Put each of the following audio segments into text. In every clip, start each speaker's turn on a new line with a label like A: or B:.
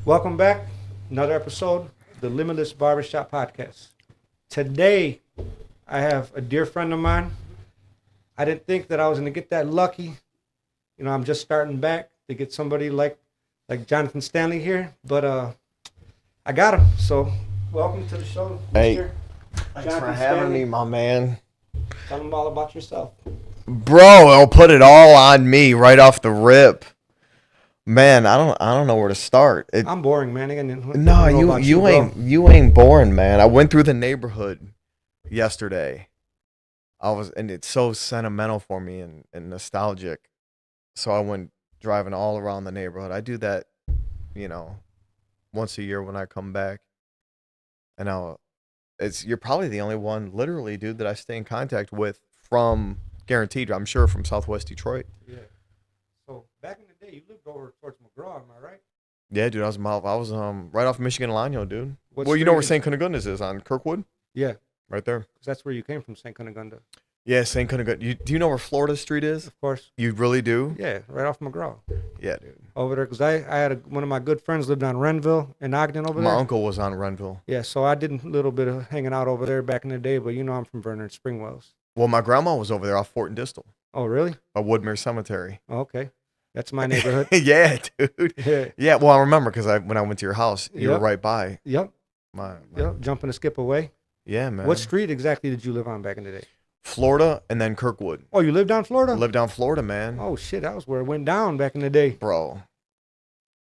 A: Welcome back. Another episode, the Limitless Barbershop Podcast. Today, I have a dear friend of mine. I didn't think that I was going to get that lucky. I'm just starting back to get somebody like Jonathan Stanley here, but I got him. So, welcome to the show,
B: Hey,
A: Mr.
B: thanks
A: Jonathan
B: for having
A: Stanley.
B: me, my man.
A: Tell them all about yourself.
B: Bro, I'll put it all on me right off the rip. Man, I don't know where to start.
A: I'm boring, man. I don't
B: No,
A: know about
B: you
A: bro.
B: ain't boring, man. I went through the neighborhood yesterday. And it's so sentimental for me and nostalgic. So I went driving all around the neighborhood. I do that, you know, once a year when I come back. And you're probably the only one, literally, dude, that I stay in contact with from guaranteed. I'm sure from Southwest Detroit.
A: Yeah. So, back in the day, you lived over towards McGraw, am I right?
B: Yeah, dude, I was right off Michigan Lanyo, dude.
A: What
B: Well, you know where
A: street
B: St. Cunegundas is on Kirkwood,
A: Yeah,
B: right there.
A: 'cause that's where you came from, St. Cunegunda.
B: Yeah, St. Cunegunda. Do you know where Florida Street is?
A: Of course.
B: You really do?
A: Yeah, right off McGraw.
B: Yeah, dude.
A: Over there, because I had one of my good friends lived on Renville in Ogden over
B: My
A: there.
B: uncle was on Renville.
A: Yeah, so I did a little bit of hanging out over there back in the day, but I'm from Vernon Springwells.
B: Well, my grandma was over there off Fort and Distal,
A: Oh, really?
B: Woodmere Cemetery.
A: Oh, okay. That's my neighborhood.
B: Yeah, dude.
A: Yeah.
B: Yeah, well, I remember because when I went to your house, you were
A: Yep.
B: right by
A: Yep.
B: my
A: Yep. Jumping to skip away.
B: Yeah, man.
A: What street exactly did you live on back in the day?
B: Florida and then Kirkwood.
A: Oh, you lived down Florida?
B: I lived down Florida, man.
A: Oh, shit. That was where it went down back in the day.
B: Bro,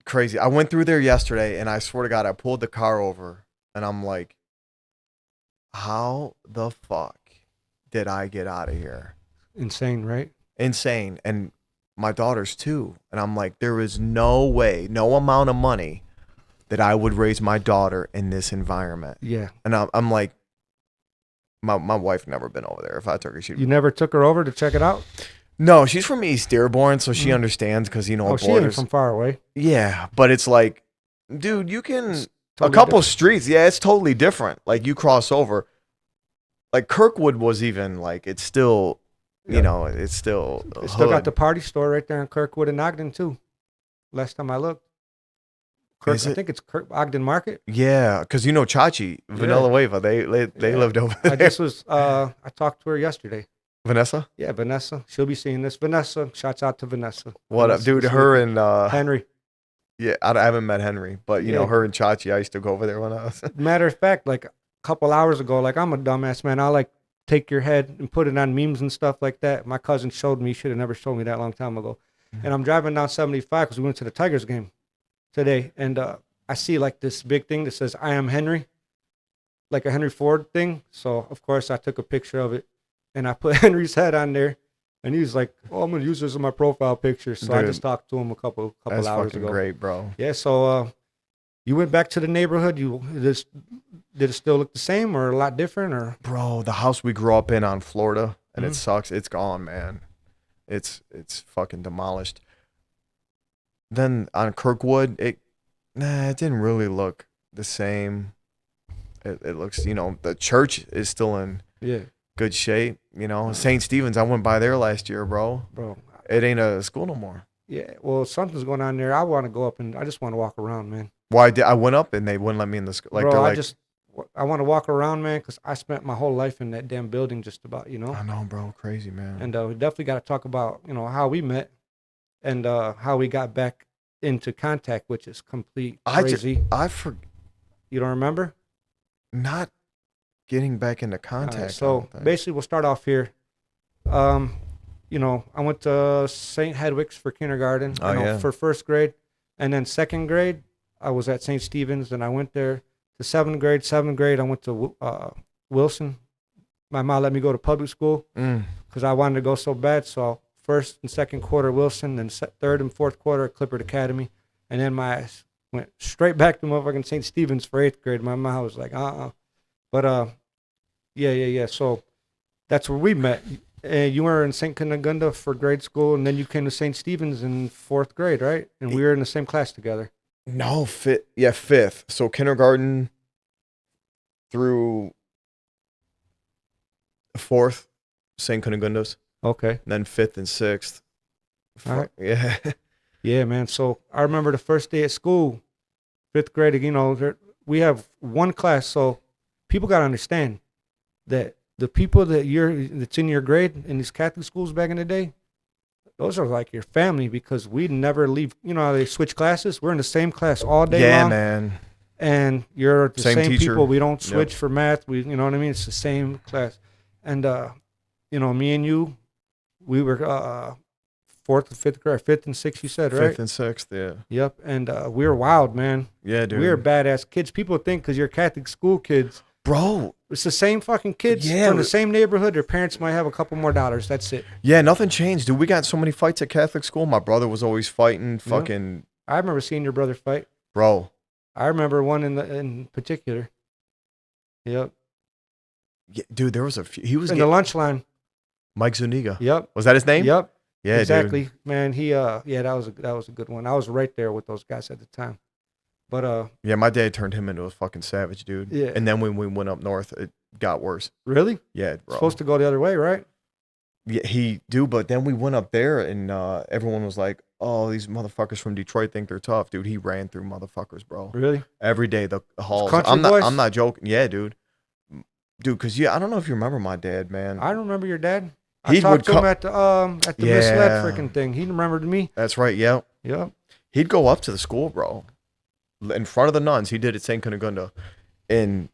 B: crazy. I went through there yesterday, and I swear to God, I pulled the car over, and I'm like, how the fuck did I get out of here?
A: Insane, right?
B: Insane. And my daughters too. And I'm like, there is no way, no amount of money that I would raise my daughter in this environment.
A: Yeah.
B: And I'm like, my wife never been over there. If I took her, she'd
A: You never took her over to check it out?
B: No, she's from East Dearborn, so she understands because
A: Oh, she ain't
B: borders.
A: from far away.
B: Yeah, but it's like, dude, you can
A: It's
B: a
A: totally
B: couple
A: different.
B: streets. Yeah, it's totally different. Like you cross over. Like Kirkwood was even like it's still,
A: Yeah.
B: it's still.
A: They still got
B: hood.
A: the party store right there in Kirkwood and Ogden too. Last time I looked.
B: Is
A: I
B: it?
A: think it's Ogden Market.
B: Yeah, because Chachi, Vanilla Wava, they
A: Yeah.
B: lived over
A: I
B: there.
A: just was I talked to her yesterday.
B: Vanessa,
A: Yeah, Vanessa. She'll be seeing this. Vanessa, shouts out to Vanessa.
B: what up,
A: Vanessa
B: dude?
A: this
B: Her
A: week.
B: and
A: Henry.
B: yeah, I haven't met Henry, but
A: Yeah.
B: her and Chachi, I used to go over there when I was.
A: Matter of fact, like a couple hours ago, like I'm a dumbass man. I like take your head and put it on memes and stuff like that. My cousin showed me. He should have never showed me that a long time ago. And I'm driving down 75 because we went to the Tigers game today, and I see like this big thing that says "I am Henry," like a Henry Ford thing. So of course I took a picture of it, and I put Henry's head on there. And he was like, "Oh, I'm gonna use this as my profile picture." So I
B: Dude,
A: just talked to him a couple
B: That's
A: hours
B: fucking
A: ago.
B: great, bro.
A: Yeah. So you went back to the neighborhood. Did it still look the same or a lot different or?
B: Bro, the house we grew up in on Florida, and
A: Mhm.
B: it sucks. It's gone, man. It's fucking demolished. Then on Kirkwood, it didn't really look the same. It looks, the church is still in
A: Yeah,
B: good shape. St. Stephen's, I went by there last year, bro.
A: bro.
B: It ain't a school no more.
A: Yeah. Well, something's going on there. I want to go up and I just want to walk around, man.
B: Why I went up and they wouldn't let me in the school. Like
A: Bro,
B: they're
A: I
B: like,
A: just I want to walk around, man, because I spent my whole life in that damn building, just about,
B: I know, bro, crazy, man.
A: And we definitely got to talk about how we met and how we got back into contact, which is complete crazy. You don't remember?
B: Not getting back into
A: All
B: contact.
A: right,
B: I
A: so
B: don't think.
A: basically, we'll start off here. I went to St. Hedwig's for kindergarten.
B: Oh, yeah.
A: For first grade, and then second grade, I was at St. Stephen's, and I went there to seventh grade. Seventh grade, I went to Wilson. My mom let me go to public school because I wanted to go so bad. So first and second quarter Wilson, then third and fourth quarter Clifford Academy, and then my ass went straight back to motherfucking St. Stephen's for eighth grade. My mom was like, but yeah. So that's where we met. You were in St. Cunegunda for grade school, and then you came to St. Stephen's in fourth grade, right? And we were in the same class together.
B: No, fifth. So kindergarten through fourth, St. Cunegundas,
A: Okay.
B: then fifth and sixth.
A: All right.
B: Yeah.
A: Yeah, man. So I remember the first day at school. fifth grade, you know, we have one class. So people got to understand that the people that's in your grade in these Catholic schools back in the day, those are like your family because we never leave. You know how they switch classes? We're in the same class all day long.
B: Yeah, man.
A: And you're the same
B: teacher.
A: people. We don't switch for math. You know what I mean? It's the same class. And, you know, me and you, we were fourth and fifth grade, fifth and sixth, you said, right?
B: Fifth and sixth, yeah.
A: Yep. And we were wild, man.
B: Yeah, dude.
A: We were badass kids. People think because you're Catholic school kids.
B: Bro.
A: It's the same fucking kids from the same neighborhood. Their parents might have a couple more dollars. That's it.
B: Yeah, nothing changed, dude. We got so many fights at Catholic school. My brother was always fighting. Fucking.
A: I remember seeing your brother fight.
B: Bro.
A: I remember one in particular. Yep.
B: Yeah, dude, there was a few. He was
A: in the lunch line.
B: Mike Zuniga.
A: Yep.
B: Was that his name?
A: Yep.
B: Yeah,
A: exactly,
B: dude.
A: Man. He that was a good one. I was right there with those guys at the time. But
B: yeah, my dad turned him into a fucking savage, dude.
A: Yeah.
B: And then when we went up north, it got worse.
A: Really?
B: Yeah, bro.
A: Supposed to go the other way, right?
B: Yeah, but then we went up there and everyone was like, "Oh, these motherfuckers from Detroit think they're tough, dude." He ran through motherfuckers, bro.
A: Really?
B: Every day the halls.
A: Country boys?
B: I'm not joking. Yeah, dude. Cause I don't know if you remember my dad, man.
A: I remember your dad.
B: He
A: I talked to him at the misled freaking thing. He remembered me.
B: That's right. Yeah.
A: Yep.
B: He'd go up to the school, bro, in front of the nuns. He did it St. Cunegunda, and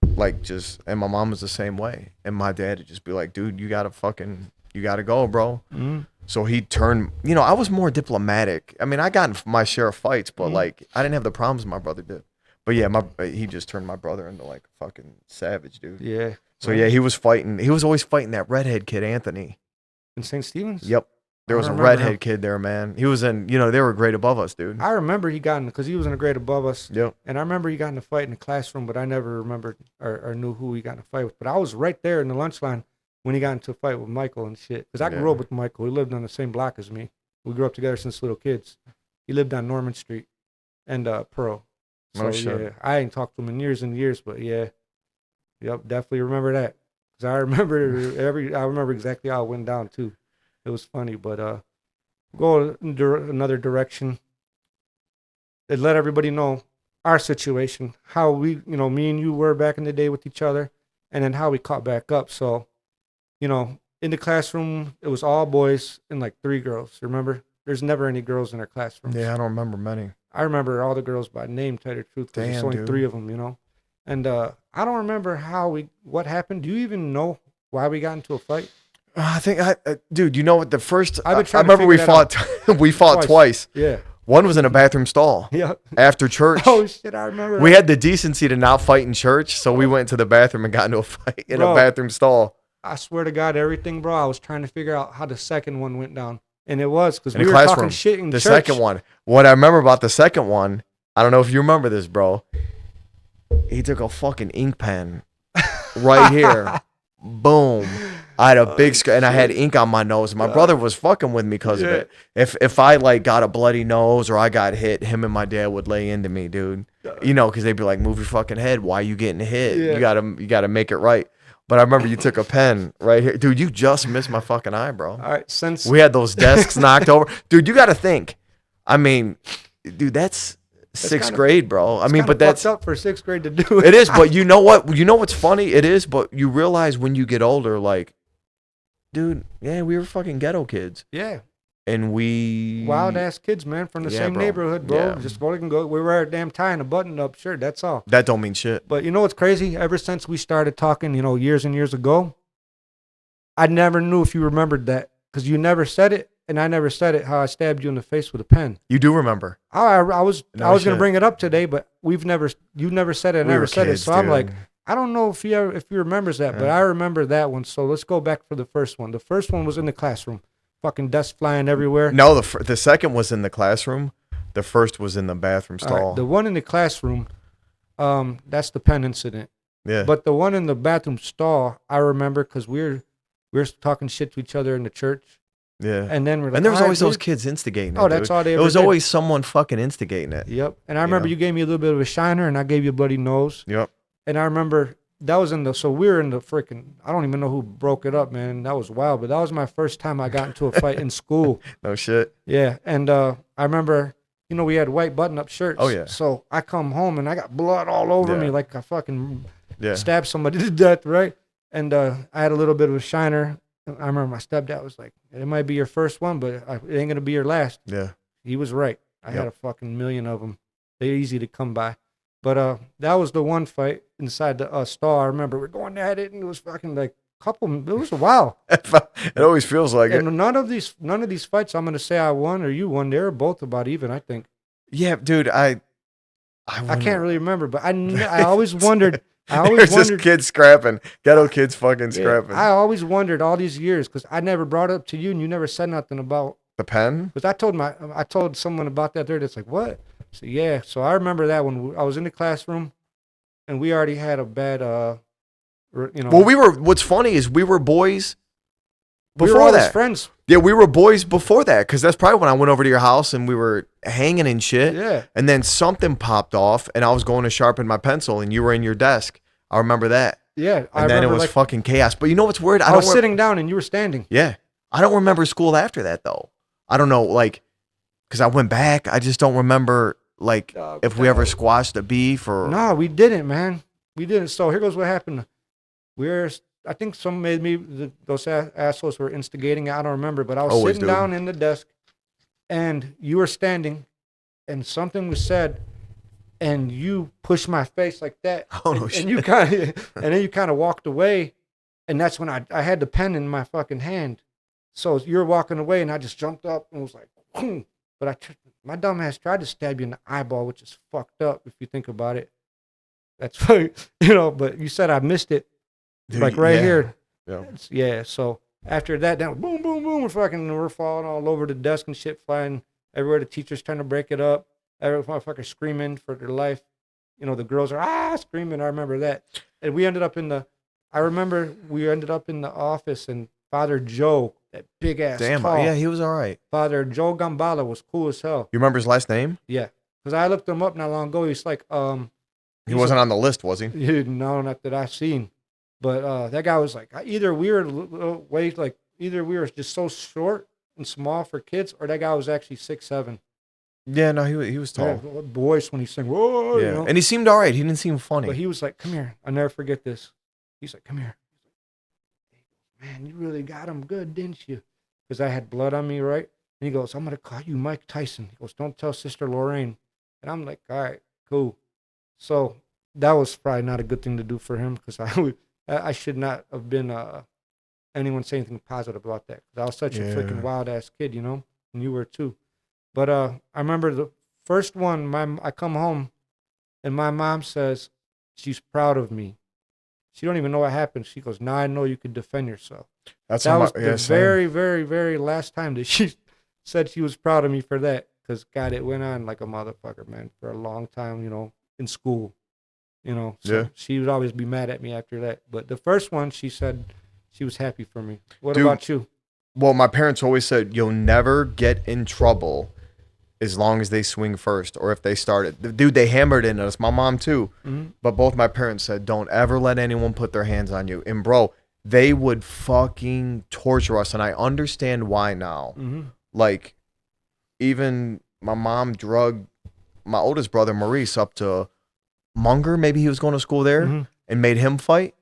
B: and my mom was the same way. And my dad would just be like, "Dude, you gotta go, bro."
A: Mm-hmm.
B: So he turned. I was more diplomatic. I mean, I got in my share of fights, but I didn't have the problems my brother did. But yeah, he just turned my brother into like a fucking savage, dude.
A: Yeah.
B: So yeah, he was fighting. He was always fighting that redhead kid, Anthony.
A: In St. Stephen's?
B: Yep. There was a redhead kid there, man. He was in, they were a grade above us, dude.
A: I remember because he was in a grade above us.
B: Yep.
A: And I remember he got in a fight in the classroom, but I never remembered or knew who he got in a fight with. But I was right there in the lunch line when he got into a fight with Michael and shit. Because I grew up with Michael. He lived on the same block as me. We grew up together since little kids. He lived on Norman Street and Pearl. So, yeah, I ain't talked to him in years and years, but yeah. Yep, definitely remember that. Because I remember exactly how it went down, too. It was funny, but go another direction. It let everybody know our situation, how we, me and you were back in the day with each other, and then how we caught back up. So, in the classroom, it was all boys and like 3 girls. Remember? There's never any girls in our classroom.
B: Yeah, I don't remember many.
A: I remember all the girls by name, to tell you the truth. There's only 3 of them, And I don't remember what happened. Do you even know why we got into a fight?
B: I think, dude, you know what? The first, I
A: remember
B: we fought, we fought twice.
A: Yeah.
B: One was in a bathroom stall.
A: Yeah.
B: After church.
A: Oh shit, I remember that.
B: We had the decency to not fight in church, so we went to the bathroom and got into a fight in a bathroom stall.
A: I swear to God, everything, bro. I was trying to figure out how the second one went down, and it was because we were talking shit in church.
B: The second one. What I remember about the second one, I don't know if you remember this, bro. He took a fucking ink pen right here. Boom. I had a big and I had ink on my nose. My brother was fucking with me because of it. If I got a bloody nose or I got hit, him and my dad would lay into me, dude. Because they'd be like, "Move your fucking head. Why are you getting hit? Yeah. You gotta make it right." But I remember you took a pen right here, dude. You just missed my fucking eye, bro.
A: All right, since
B: we had those desks knocked over, dude. You got to think. I mean, dude, that's 6th grade, bro. I mean, but that's
A: up for 6th grade to do it.
B: It is, but you know what? You know what's funny? It is, but you realize when you get older, like, dude, yeah, we were fucking ghetto kids.
A: Yeah.
B: And we
A: wild ass kids, man, from the same neighborhood, bro. Yeah. Just go. We wear a damn tie and a button-up shirt. That's all.
B: That don't mean shit.
A: But you know what's crazy? Ever since we started talking, years and years ago, I never knew if you remembered that because you never said it, and I never said it. How I stabbed you in the face with a pen.
B: You do remember?
A: I was gonna bring it up today, but you never said it. I never said it. So dude. I'm like, I don't know if he remembers that, but I remember that one. So let's go back for the first one. The first one was in the classroom. Fucking dust flying everywhere.
B: No, the second was in the classroom. The first was in the bathroom stall.
A: Right, the one in the classroom, that's the pen incident.
B: Yeah.
A: But the one in the bathroom stall, I remember because we were talking shit to each other in the church.
B: Yeah.
A: And then we're like,
B: and there was always those kids instigating it.
A: Oh, that's all they ever
B: It was
A: did.
B: always someone fucking instigating it.
A: Yep. And I remember you gave me a little bit of a shiner, and I gave you a bloody nose.
B: Yep.
A: And I remember. That was so we were in the freaking, I don't even know who broke it up, man. That was wild, but that was my first time I got into a fight in school.
B: No shit.
A: Yeah, and I remember you know, we had white button-up shirts.
B: Oh, yeah.
A: So I come home and I got blood all over
B: Yeah.
A: me like I fucking
B: Yeah.
A: stabbed somebody to death, right? And I had a little bit of a shiner. I remember my stepdad was like, "It might be your first one, but it ain't gonna be your last."
B: Yeah.
A: He was right. I had
B: Yep.
A: a fucking million of them. They're easy to come by. But that was the one fight inside the stall. I remember we're going at it, and it was fucking like it was a while.
B: It always feels like it.
A: And none of these fights I'm gonna say I won or you won. They were both about even, I think.
B: Yeah, dude, I
A: can't really remember, but I always wondered.
B: There's this kid scrapping. Ghetto kids fucking scrapping.
A: I always wondered all these years because I never brought it up to you, and you never said nothing about
B: the pen.
A: Because I told someone about that there. That's like, what? So yeah. So I remember that when I was in the classroom, and we already had a bad, you know.
B: Well, what's funny is we were boys before
A: we were
B: that.
A: Friends.
B: Yeah, we were boys before that because that's probably when I went over to your house and we were hanging and shit.
A: Yeah.
B: And then something popped off and I was going to sharpen my pencil and you were in your desk. I remember that.
A: Yeah.
B: And then it was fucking chaos. But you know what's weird?
A: I was sitting down and you were standing.
B: Yeah. I don't remember school after that though. I don't know, like, because I went back. I just don't remember, like, if we ever squashed a beef or.
A: No, we didn't, man. We didn't. So here goes what happened. I think some made me, those assholes were instigating. I don't remember, but I was sitting down in the desk and you were standing and something was said and you pushed my face like that.
B: Oh, no
A: shit. And then you kind of walked away. And that's when I had the pen in my fucking hand. So you're walking away and I just jumped up and was like, but my dumb ass tried to stab you in the eyeball, which is fucked up if you think about it. That's funny, you know, but you said I missed it.
B: Dude,
A: like right here.
B: Yeah.
A: Yeah. So after that, then boom, boom, boom, we're falling all over the desk and shit, flying everywhere. The teacher's trying to break it up. Every motherfucker screaming for their life. You know, the girls are screaming. I remember that. And we ended up in the office and Father Joe, that big ass tall.
B: Yeah, he was all right.
A: Father Joe Gambala was cool as hell.
B: You remember his last name?
A: Yeah. Because I looked him up not long ago. He's like,
B: he wasn't on the list, was he?
A: No, not that I've seen. But that guy was like, either we were just so short and small for kids, or that guy was actually 6'7".
B: Yeah, no, he was tall.
A: Voice when he sang, whoa,
B: yeah,
A: you know?
B: And he seemed all right. He didn't seem funny.
A: But he was like, come here. I'll never forget this. He's like, come here. Man, you really got him good, didn't you? Because I had blood on me, right? And he goes, I'm going to call you Mike Tyson. He goes, don't tell Sister Lorraine. And I'm like, all right, cool. So that was probably not a good thing to do for him because I should not have been anyone say anything positive about that. I was such a freaking wild-ass kid, you know? And you were too. But I remember the first one, I come home, and my mom says she's proud of me. She don't even know what happened. She goes, now I know you could defend yourself. That was the very, very, very last time that she said she was proud of me for that. Because, God, it went on like a motherfucker, man, for a long time, you know, in school. You know, so she would always be mad at me after that. But the first one, she said she was happy for me. What about you?
B: Well, my parents always said, you'll never get in trouble as long as they swing first or if they start it. Dude, they hammered in us. My mom, too. Mm-hmm. But both my parents said, don't ever let anyone put their hands on you. And, bro, they would fucking torture us. And I understand why now. Mm-hmm. Like, even my mom drugged my oldest brother, Maurice, up to Munger, maybe he was going to school there, and made him fight.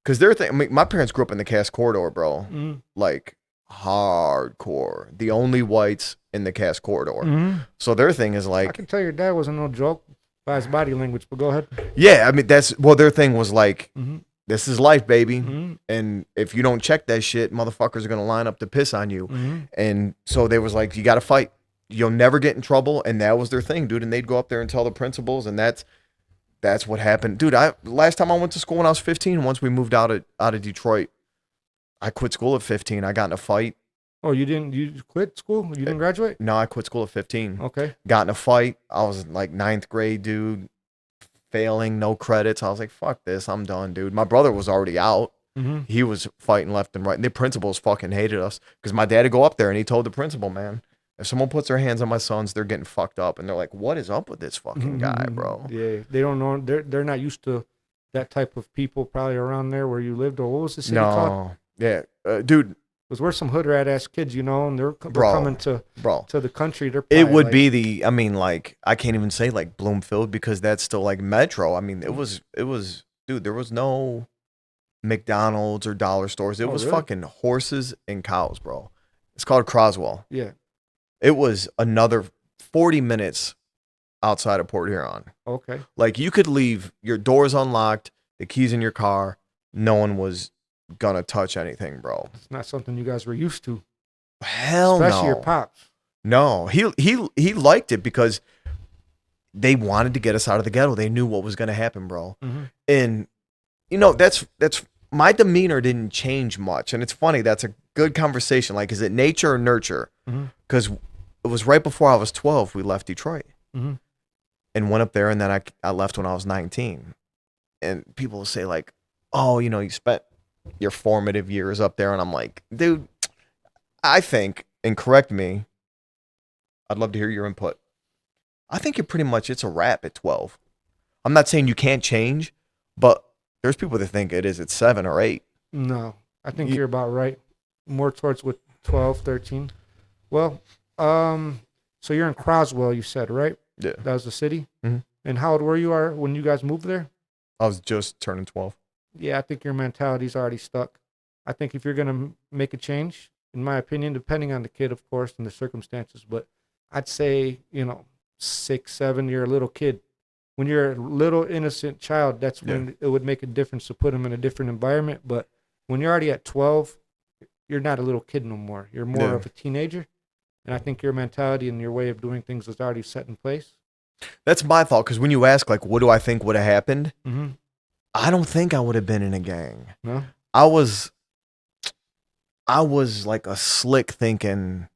B: Because my parents grew up in the Cass Corridor, bro. Mm-hmm. Like, hardcore. The only whites in the Cass Corridor. Mm-hmm. So their thing is like...
A: I can tell your dad wasn't no joke by his body language, but go ahead.
B: Yeah, I mean, their thing was like, this is life, baby. Mm-hmm. And if you don't check that shit, motherfuckers are going to line up to piss on you. Mm-hmm. And so they was like, you got to fight. You'll never get in trouble. And that was their thing, dude. And they'd go up there and tell the principals, and that's what happened. Dude, last time I went to school when I was 15, once we moved out of Detroit, I quit school at 15. I got in a fight.
A: Oh, you quit school? You didn't graduate?
B: No, I quit school at 15.
A: Okay.
B: Got in a fight. I was in like 9th grade, dude. Failing, no credits. I was like, fuck this. I'm done, dude. My brother was already out. Mm-hmm. He was fighting left and right. And the principals fucking hated us because my dad would go up there and he told the principal, man, if someone puts their hands on my sons, they're getting fucked up. And they're like, what is up with this fucking guy, bro?
A: Yeah, they don't know. They're not used to that type of people probably around there where you lived. Or what was the city called?
B: Yeah, dude,
A: Because we're some hood rat ass kids, you know, and they're
B: Bro,
A: coming to
B: bro.
A: the country. They're
B: It
A: probably
B: would
A: like,
B: be the, I mean, like, I can't even say like Bloomfield because that's still like Metro. I mean, dude, there was no McDonald's or dollar stores. It
A: oh
B: was
A: really?
B: fucking horses and cows, bro. It's called Croswell.
A: Yeah.
B: It was another 40 minutes outside of Port Huron.
A: Okay.
B: Like, you could leave your doors unlocked, the keys in your car. No one was gonna touch anything, bro.
A: It's not something you guys were used to,
B: Hell
A: especially your
B: no.
A: pops.
B: No, he liked it because they wanted to get us out of the ghetto. They knew what was going to happen, bro.
A: Mm-hmm.
B: And you know, that's my demeanor didn't change much. And it's funny, that's a good conversation. Like, is it nature or nurture? Because it was right before I was 12 we left Detroit.
A: Mm-hmm.
B: And went up there, and then I left when I was 19. And people will say like, "Oh, you know, you spent your formative years up there." And I'm like, "Dude, I think, and correct me, I'd love to hear your input. I think it's a wrap at 12. I'm not saying you can't change, but there's people that think it is at 7 or 8.
A: No, I think you're about right. More towards with 12, 13. Well, so you're in Croswell, you said, right?
B: Yeah.
A: That was the city?
B: Mhm.
A: And how old were you when you guys moved there?
B: I was just turning 12.
A: Yeah, I think your mentality's already stuck. I think if you're going to make a change, in my opinion, depending on the kid, of course, and the circumstances, but I'd say, 6, 7, you're a little kid. When you're a little innocent child, that's when it would make a difference to put them in a different environment. But when you're already at 12, you're not a little kid no more. You're more of a teenager. And I think your mentality and your way of doing things is already set in place.
B: That's my thought, because when you ask, like, what do I think would have happened?
A: Mm-hmm.
B: I don't think I would have been in a gang.
A: No?
B: I was like a slick thinking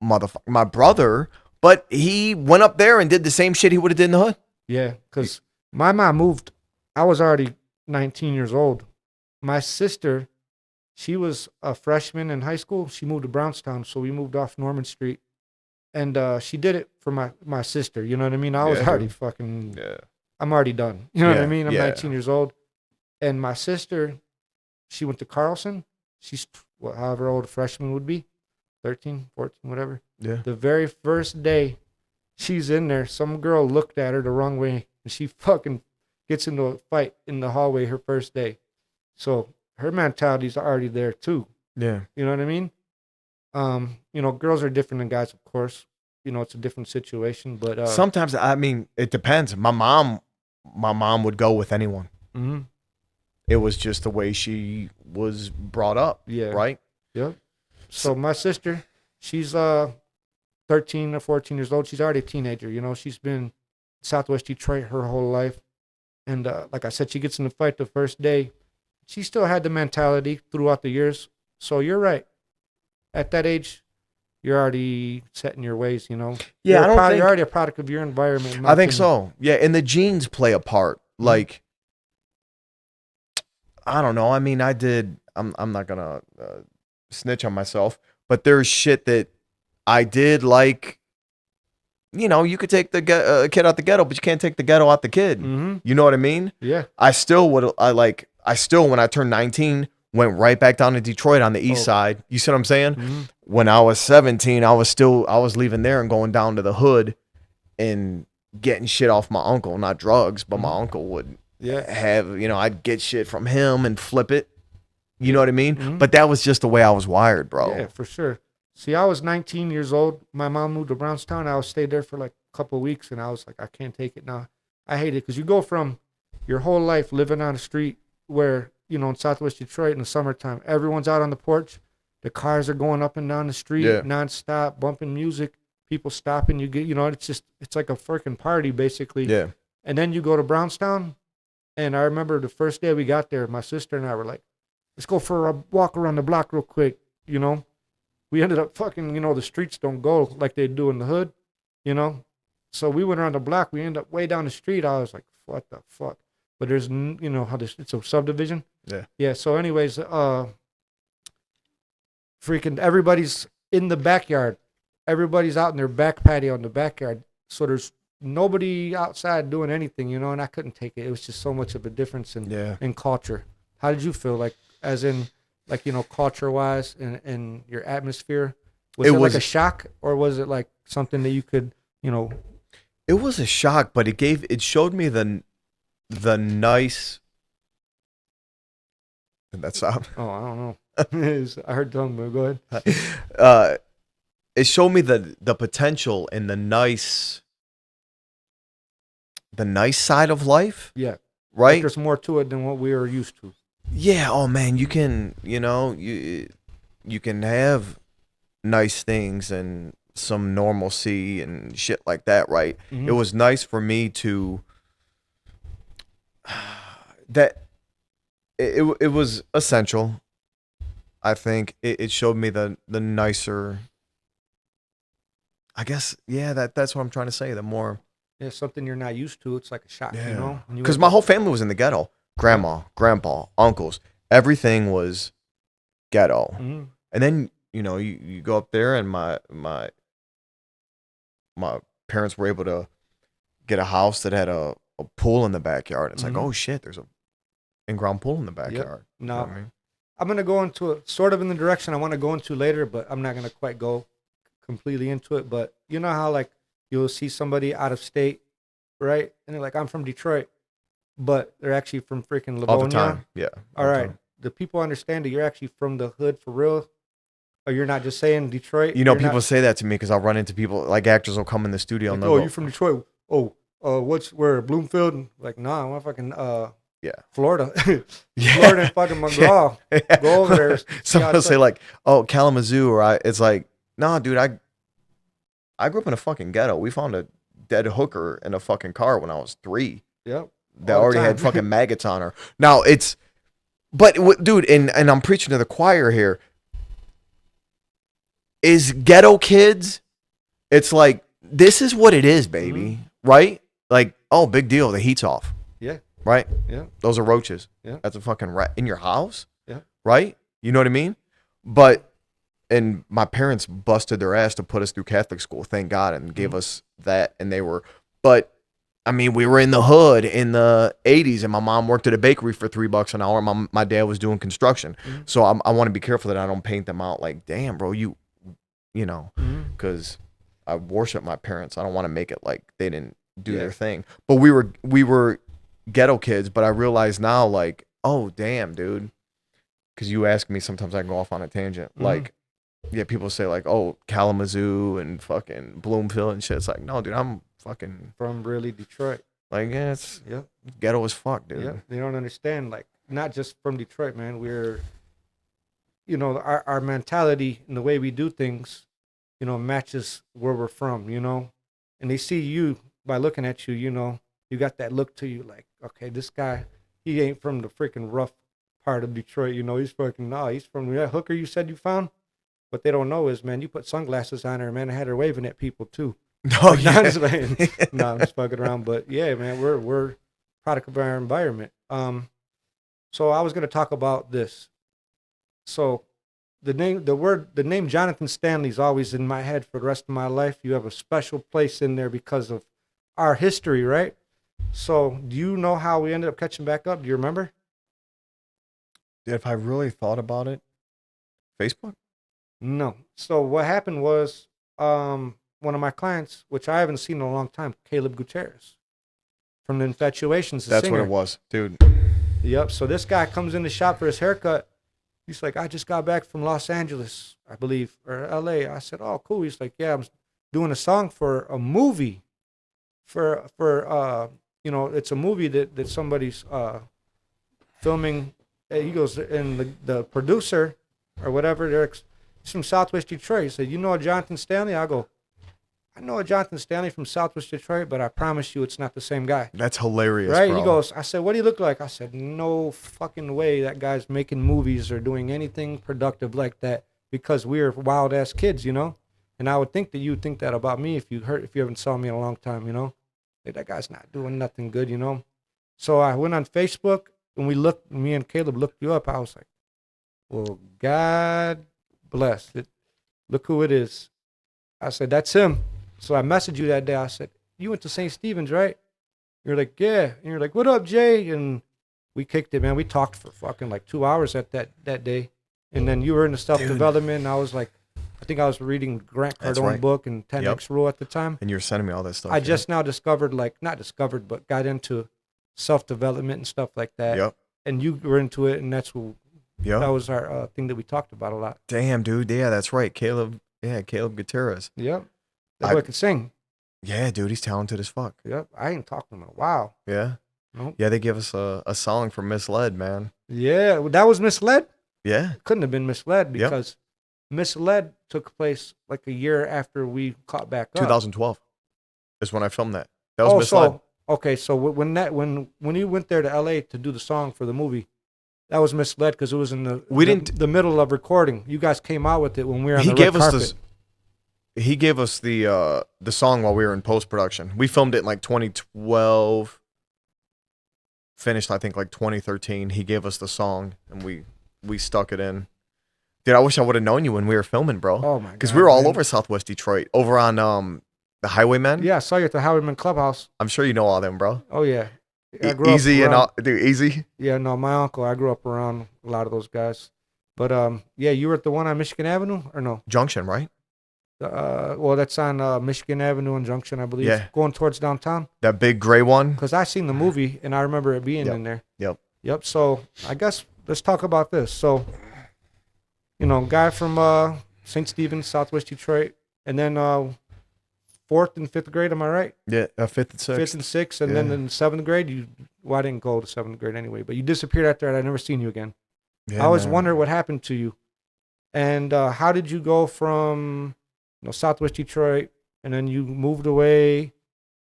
B: motherfucker. My brother, but he went up there and did the same shit he would have did in the hood.
A: Yeah, because my mom moved. I was already 19 years old. My sister, she was a freshman in high school. She moved to Brownstown, so we moved off Norman Street. And she did it for my sister. You know what I mean? I was already fucking, I'm already done. You know what I mean? I'm 19 years old. And my sister, she went to Carlson. She's, however old a freshman would be, 13, 14, whatever.
B: Yeah.
A: The very first day she's in there, some girl looked at her the wrong way, and she fucking gets into a fight in the hallway her first day. So her mentality's already there too.
B: Yeah.
A: You know what I mean? Girls are different than guys, of course. It's a different situation, but
B: sometimes, I mean, it depends. My mom would go with anyone.
A: Mm-hmm.
B: It was just the way she was brought up.
A: Yeah.
B: Right?
A: Yep. So my sister, she's 13 or 14 years old. She's already a teenager. She's been in Southwest Detroit her whole life. And like I said, she gets in the fight the first day. She still had the mentality throughout the years. So you're right. At that age, you're already set in your ways, Yeah, you're already a product of your environment.
B: I think so. Yeah, and the genes play a part.
A: Mm-hmm.
B: Like, I don't know. I mean, I'm not gonna snitch on myself, but there's shit that I did, like, you could take the kid out the ghetto, but you can't take the ghetto out the kid.
A: Mm-hmm.
B: You know what I mean?
A: Yeah.
B: I still, when I turned 19, went right back down to Detroit on the east side. You see what I'm saying?
A: Mm-hmm.
B: When I was 17, I was leaving there and going down to the hood and getting shit off my uncle, not drugs, but my uncle would have, I'd get shit from him and flip it. You know what I mean? Mm-hmm. But that was just the way I was wired, bro.
A: Yeah, for sure. See, I was 19 years old. My mom moved to Brownstown. I stayed there for like a couple of weeks, and I was like, I can't take it now. I hate it because you go from your whole life living on the street where, in Southwest Detroit in the summertime, everyone's out on the porch. The cars are going up and down the street nonstop, bumping music, people stopping. You get, it's like a freaking party basically.
B: Yeah.
A: And then you go to Brownstown, and I remember the first day we got there, my sister and I were like, let's go for a walk around the block real quick, We ended up fucking, the streets don't go like they do in the hood, So we went around the block. We ended up way down the street. I was like, what the fuck? But there's, how it's a subdivision.
B: Yeah.
A: Yeah. So anyways, freaking everybody's in the backyard. Everybody's out in their back patio in the backyard. So there's nobody outside doing anything, and I couldn't take it. It was just so much of a difference in culture. How did you feel? Like, as in, like, you know, culture-wise and your atmosphere? Was
B: It
A: it like
B: was
A: a shock, or was it like something that you could, you know?
B: it was a shock, but it showed me the nice. Did that stop?
A: Oh, I don't know. I heard tongue, but go ahead.
B: uh, it showed me the potential and the nice side of life,
A: Yeah, like
B: right?
A: there's more to it than what we are used to.
B: Yeah. Oh man, you can you can have nice things and some normalcy and shit like that, right? It
A: Mm-hmm.
B: was nice for me to that it was essential. I think it showed me the nicer. I guess yeah, that's what I'm trying to say. The more
A: Yeah, something you're not used to. It's like a shock, you
B: yeah,
A: know. When you
B: because
A: wake
B: my
A: up.
B: whole family was in the ghetto.
A: Yep.
B: Grandma, grandpa, uncles, everything was ghetto.
A: Mm-hmm.
B: And then you go up there, and my parents were able to get a house that had a pool in the backyard. It's like,
A: Mm-hmm.
B: oh shit, there's a in-ground pool in the
A: Yep.
B: backyard. You know
A: Now
B: what I mean?
A: I'm gonna go into it sort of in the direction I want to go into later, but I'm not gonna quite go completely into it. But you know how like you'll see somebody out of state, right? And they're like, I'm from Detroit, but they're actually from freaking
B: All the
A: Livonia.
B: time. Yeah.
A: All
B: All the
A: right.
B: time.
A: The people understand that you're actually from the hood for real, or you're not just saying Detroit.
B: You know,
A: You're
B: people
A: not
B: say that to me because I'll run into people like actors will come in the studio and
A: like,
B: they'll
A: oh, you
B: go,
A: from Detroit? Oh, what's where Bloomfield? And like, nah, I'm fucking
B: yeah,
A: Florida,
B: yeah,
A: Florida and fucking McGraw.
B: yeah.
A: Go over there. See how
B: Someone will
A: it's
B: say
A: like.
B: like, oh, Kalamazoo, or it's like, nah, dude, I grew up in a fucking ghetto. We found a dead hooker in a fucking car when I was 3
A: Yep,
B: that
A: all the
B: already had
A: time.
B: fucking maggots on her. Now but dude, and I'm preaching to the choir here. Is ghetto kids? It's like this is what it is, baby, right? Like, oh, big deal. The heat's off,
A: Yeah,
B: right?
A: yeah,
B: Those are roaches.
A: yeah,
B: That's a fucking rat in your house,
A: yeah.
B: right? You know what I mean? But and my parents busted their ass to put us through Catholic school, thank God, and gave us that. And they were, but I mean, we were in the hood in the '80s, and my mom worked at a bakery for $3 an hour. My dad was doing construction, so I want to be careful that I don't paint them out like, damn, bro, you know,
A: Mm-hmm.
B: because I worship my parents. I don't want to make it like they didn't do
A: Yeah.
B: their thing. But we were ghetto kids. But I realize now, like, oh damn, dude, because you ask me sometimes I can go off on a tangent. Like, yeah, people say like, oh, Kalamazoo and fucking Bloomfield and shit. It's like, no, dude, I'm fucking
A: From really Detroit.
B: like, yeah, it's
A: Yep,
B: ghetto as fuck, dude.
A: yep. They don't understand. Like, not just from Detroit, man. We're, you know, our mentality and the way we do things, you know, matches where we're from. You know, and they see you by looking at you. You know, you got that look to you, like, okay, this guy, he ain't from the freaking rough part of Detroit. You know, he's fucking no, he's from that hooker you said you found. What they don't know is, man, you put sunglasses on her, man. I had her waving at people too.
B: Oh
A: Like, nah, I'm
B: yeah.
A: just playing. No, I'm just fucking around. But yeah, man, we're product of our environment. So I was gonna talk about this. So the name Jonathan Stanley is always in my head for the rest of my life. You have a special place in there because of our history, right? So do you know how we ended up catching back up? Do you remember?
B: If I really thought about it, Facebook.
A: No. So what happened was, one of my clients, which I haven't seen in a long time, Caleb Gutierrez from the Infatuations, the
B: That's
A: singer.
B: what it was, dude.
A: Yep. So this guy comes in the shop for his haircut. He's like, I just got back from Los Angeles, I believe, or LA. I said, oh, cool. He's like, yeah, I'm doing a song for a movie. You know, it's a movie that somebody's filming. He goes, and the producer or whatever, he's from Southwest Detroit. He said, you know a Jonathan Stanley? I go, I know a Jonathan Stanley from Southwest Detroit, but I promise you it's not the same guy.
B: That's hilarious,
A: Right?
B: bro.
A: He goes, I said, what do you look like? I said, no fucking way that guy's making movies or doing anything productive like that because we're wild ass kids, you know? And I would think that you'd think that about me if you haven't saw me in a long time, you know? Like, that guy's not doing nothing good, you know? So I went on Facebook and me and Caleb looked you up. I was like, well, God bless it. Look who it is. I said, that's him. So I messaged you that day. I said, you went to St. Stephen's, right? You're like, yeah. And you're like, what up, Jay? And we kicked it, man. We talked for fucking like 2 hours at that day. And then you were into self-development, and I was like, I think I was reading Grant
B: That's
A: Cardone's
B: right.
A: book and 10X Rule at the time.
B: And you're sending me all that stuff.
A: I just now discovered, like, not discovered, but got into self-development and stuff like that.
B: Yep.
A: And you were into it, and that's what,
B: Yep.
A: that was our thing that we talked about a lot.
B: Damn, dude. Yeah, that's right. Caleb Gutierrez.
A: Yep. That boy could sing.
B: Yeah, dude. He's talented as fuck.
A: Yep. I ain't talked to him in a while.
B: Yeah.
A: Nope.
B: Yeah, they give us a song for Misled, man.
A: Yeah. That was Misled?
B: Yeah.
A: Couldn't have been Misled because Misled took place like a year after we caught back up.
B: 2012 is when I filmed that. That was Misled.
A: So when you went there to LA to do the song for the movie, that was Misled because it was in the middle of recording. You guys came out with it when we were on the red carpet.
B: He gave us the song while we were in post production. We filmed it in like 2012. Finished, I think, like 2013. He gave us the song and we stuck it in. Dude, I wish I would have known you when we were filming, bro.
A: Oh my god!
B: Because we were all over Southwest Detroit, over on the Highwaymen.
A: Yeah, I saw you at the Highwaymen Clubhouse.
B: I'm sure you know all them, bro.
A: Oh yeah,
B: Easy and all, dude. Easy.
A: Yeah, no, my uncle. I grew up around a lot of those guys. But yeah, you were at the one on Michigan Avenue or no?
B: Junction, right?
A: Well, that's on Michigan Avenue and Junction, I believe.
B: Yeah.
A: Going towards downtown.
B: That big gray one.
A: Because I seen the movie and I remember it being in there.
B: Yep.
A: So I guess let's talk about this. So, guy from St. Stephen's, Southwest Detroit, and then 4th and 5th grade. Am I right?
B: Yeah, 5th and 6th.
A: 5th and 6th, and then in 7th grade, I didn't go to 7th grade anyway. But you disappeared after that. I never seen you again. Yeah, I always wondered what happened to you, and how did you go from Southwest Detroit, and then you moved away,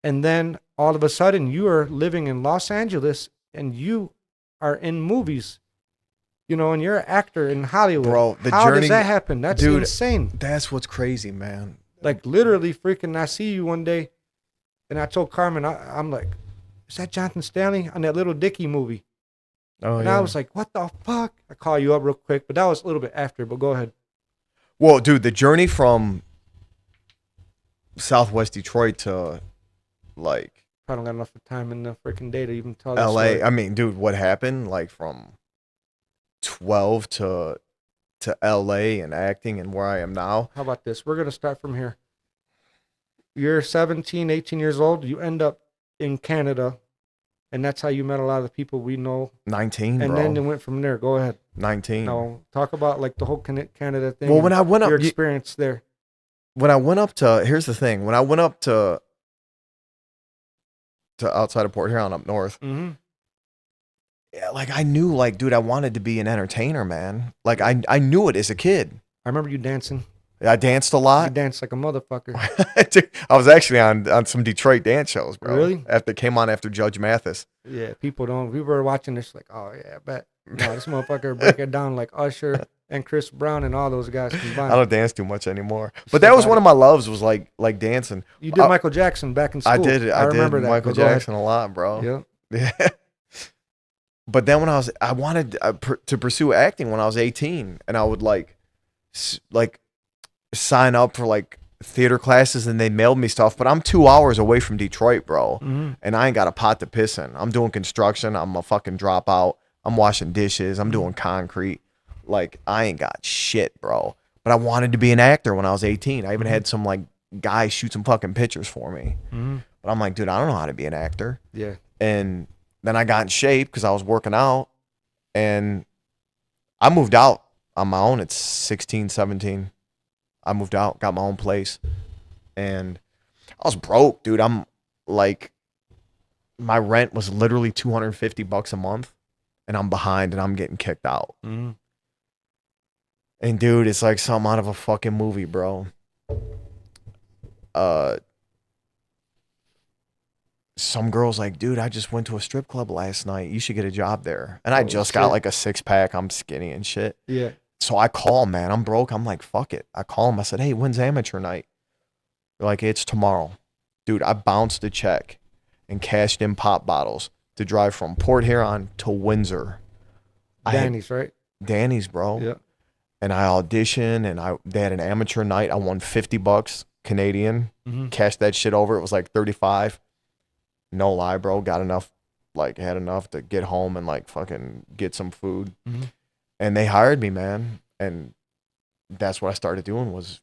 A: and then all of a sudden you are living in Los Angeles, and you are in movies, and you're an actor in Hollywood.
B: Bro,
A: how does that happen? That's insane.
B: That's what's crazy, man.
A: Like literally freaking, I see you one day, and I told Carmen, I'm like, is that Jonathan Stanley on that Little Dicky movie?
B: Oh,
A: and I was like, what the fuck? I call you up real quick, but that was a little bit after, but go ahead.
B: Well, dude, the journey from Southwest Detroit to like
A: I don't got enough time in the freaking day to even tell
B: LA.
A: Story.
B: I mean, dude, what happened like from 12 to LA and acting and where I am now?
A: How about this? We're going to start from here. You're 17, 18 years old. You end up in Canada, and that's how you met a lot of the people we know.
B: 19,
A: and
B: bro.
A: then you went from there. Go ahead.
B: 19.
A: Now, talk about like the whole Canada thing.
B: Well, when I went up,
A: your experience there.
B: When I went up to, here's the thing. When I went up to outside of Port Huron up north, yeah, like I knew, like, dude, I wanted to be an entertainer, man. Like I knew it as a kid.
A: I remember you dancing.
B: I danced a lot.
A: You danced like a motherfucker.
B: I was actually on some Detroit dance shows, bro.
A: Really?
B: Came on after Judge Mathis.
A: Yeah, people don't. We were watching this like, oh yeah, I bet. No, this motherfucker break it down like Usher and Chris Brown and all those guys combined.
B: I don't dance too much anymore, but that was one of my loves. Was like dancing.
A: You did Michael Jackson back in school.
B: I did. I remember that. Michael Jackson a lot, bro. Yeah. But then when I wanted to pursue acting when I was 18, and I would like sign up for like theater classes, and they mailed me stuff. But I'm 2 hours away from Detroit, bro, and I ain't got a pot to piss in. I'm doing construction. I'm a fucking dropout. I'm washing dishes. I'm doing concrete. Like, I ain't got shit, bro. But I wanted to be an actor when I was 18. I even had some like guys shoot some fucking pictures for me. But I'm like, dude, I don't know how to be an actor.
A: Yeah.
B: And then I got in shape because I was working out, and I moved out on my own at 16, 17. I moved out, got my own place, and I was broke, dude. I'm like, my rent was literally $250 a month, and I'm behind, and I'm getting kicked out. And dude, it's like something out of a fucking movie, bro. Some girl's like, dude, I just went to a strip club last night. You should get a job there. And I just got like a 6-pack. I'm skinny and shit.
A: Yeah.
B: So I call him, man. I'm broke. I'm like, fuck it. I call him. I said, hey, when's amateur night? They're like, it's tomorrow. Dude, I bounced a check and cashed in pop bottles to drive from Port Huron to Windsor.
A: Danny's, right?
B: Danny's, bro.
A: Yeah.
B: And I auditioned, and they had an amateur night. I won $50 Canadian. Cashed that shit over. It was like 35. No lie, bro. Got enough, had enough to get home and like fucking get some food. And they hired me, man. and that's what I started doing was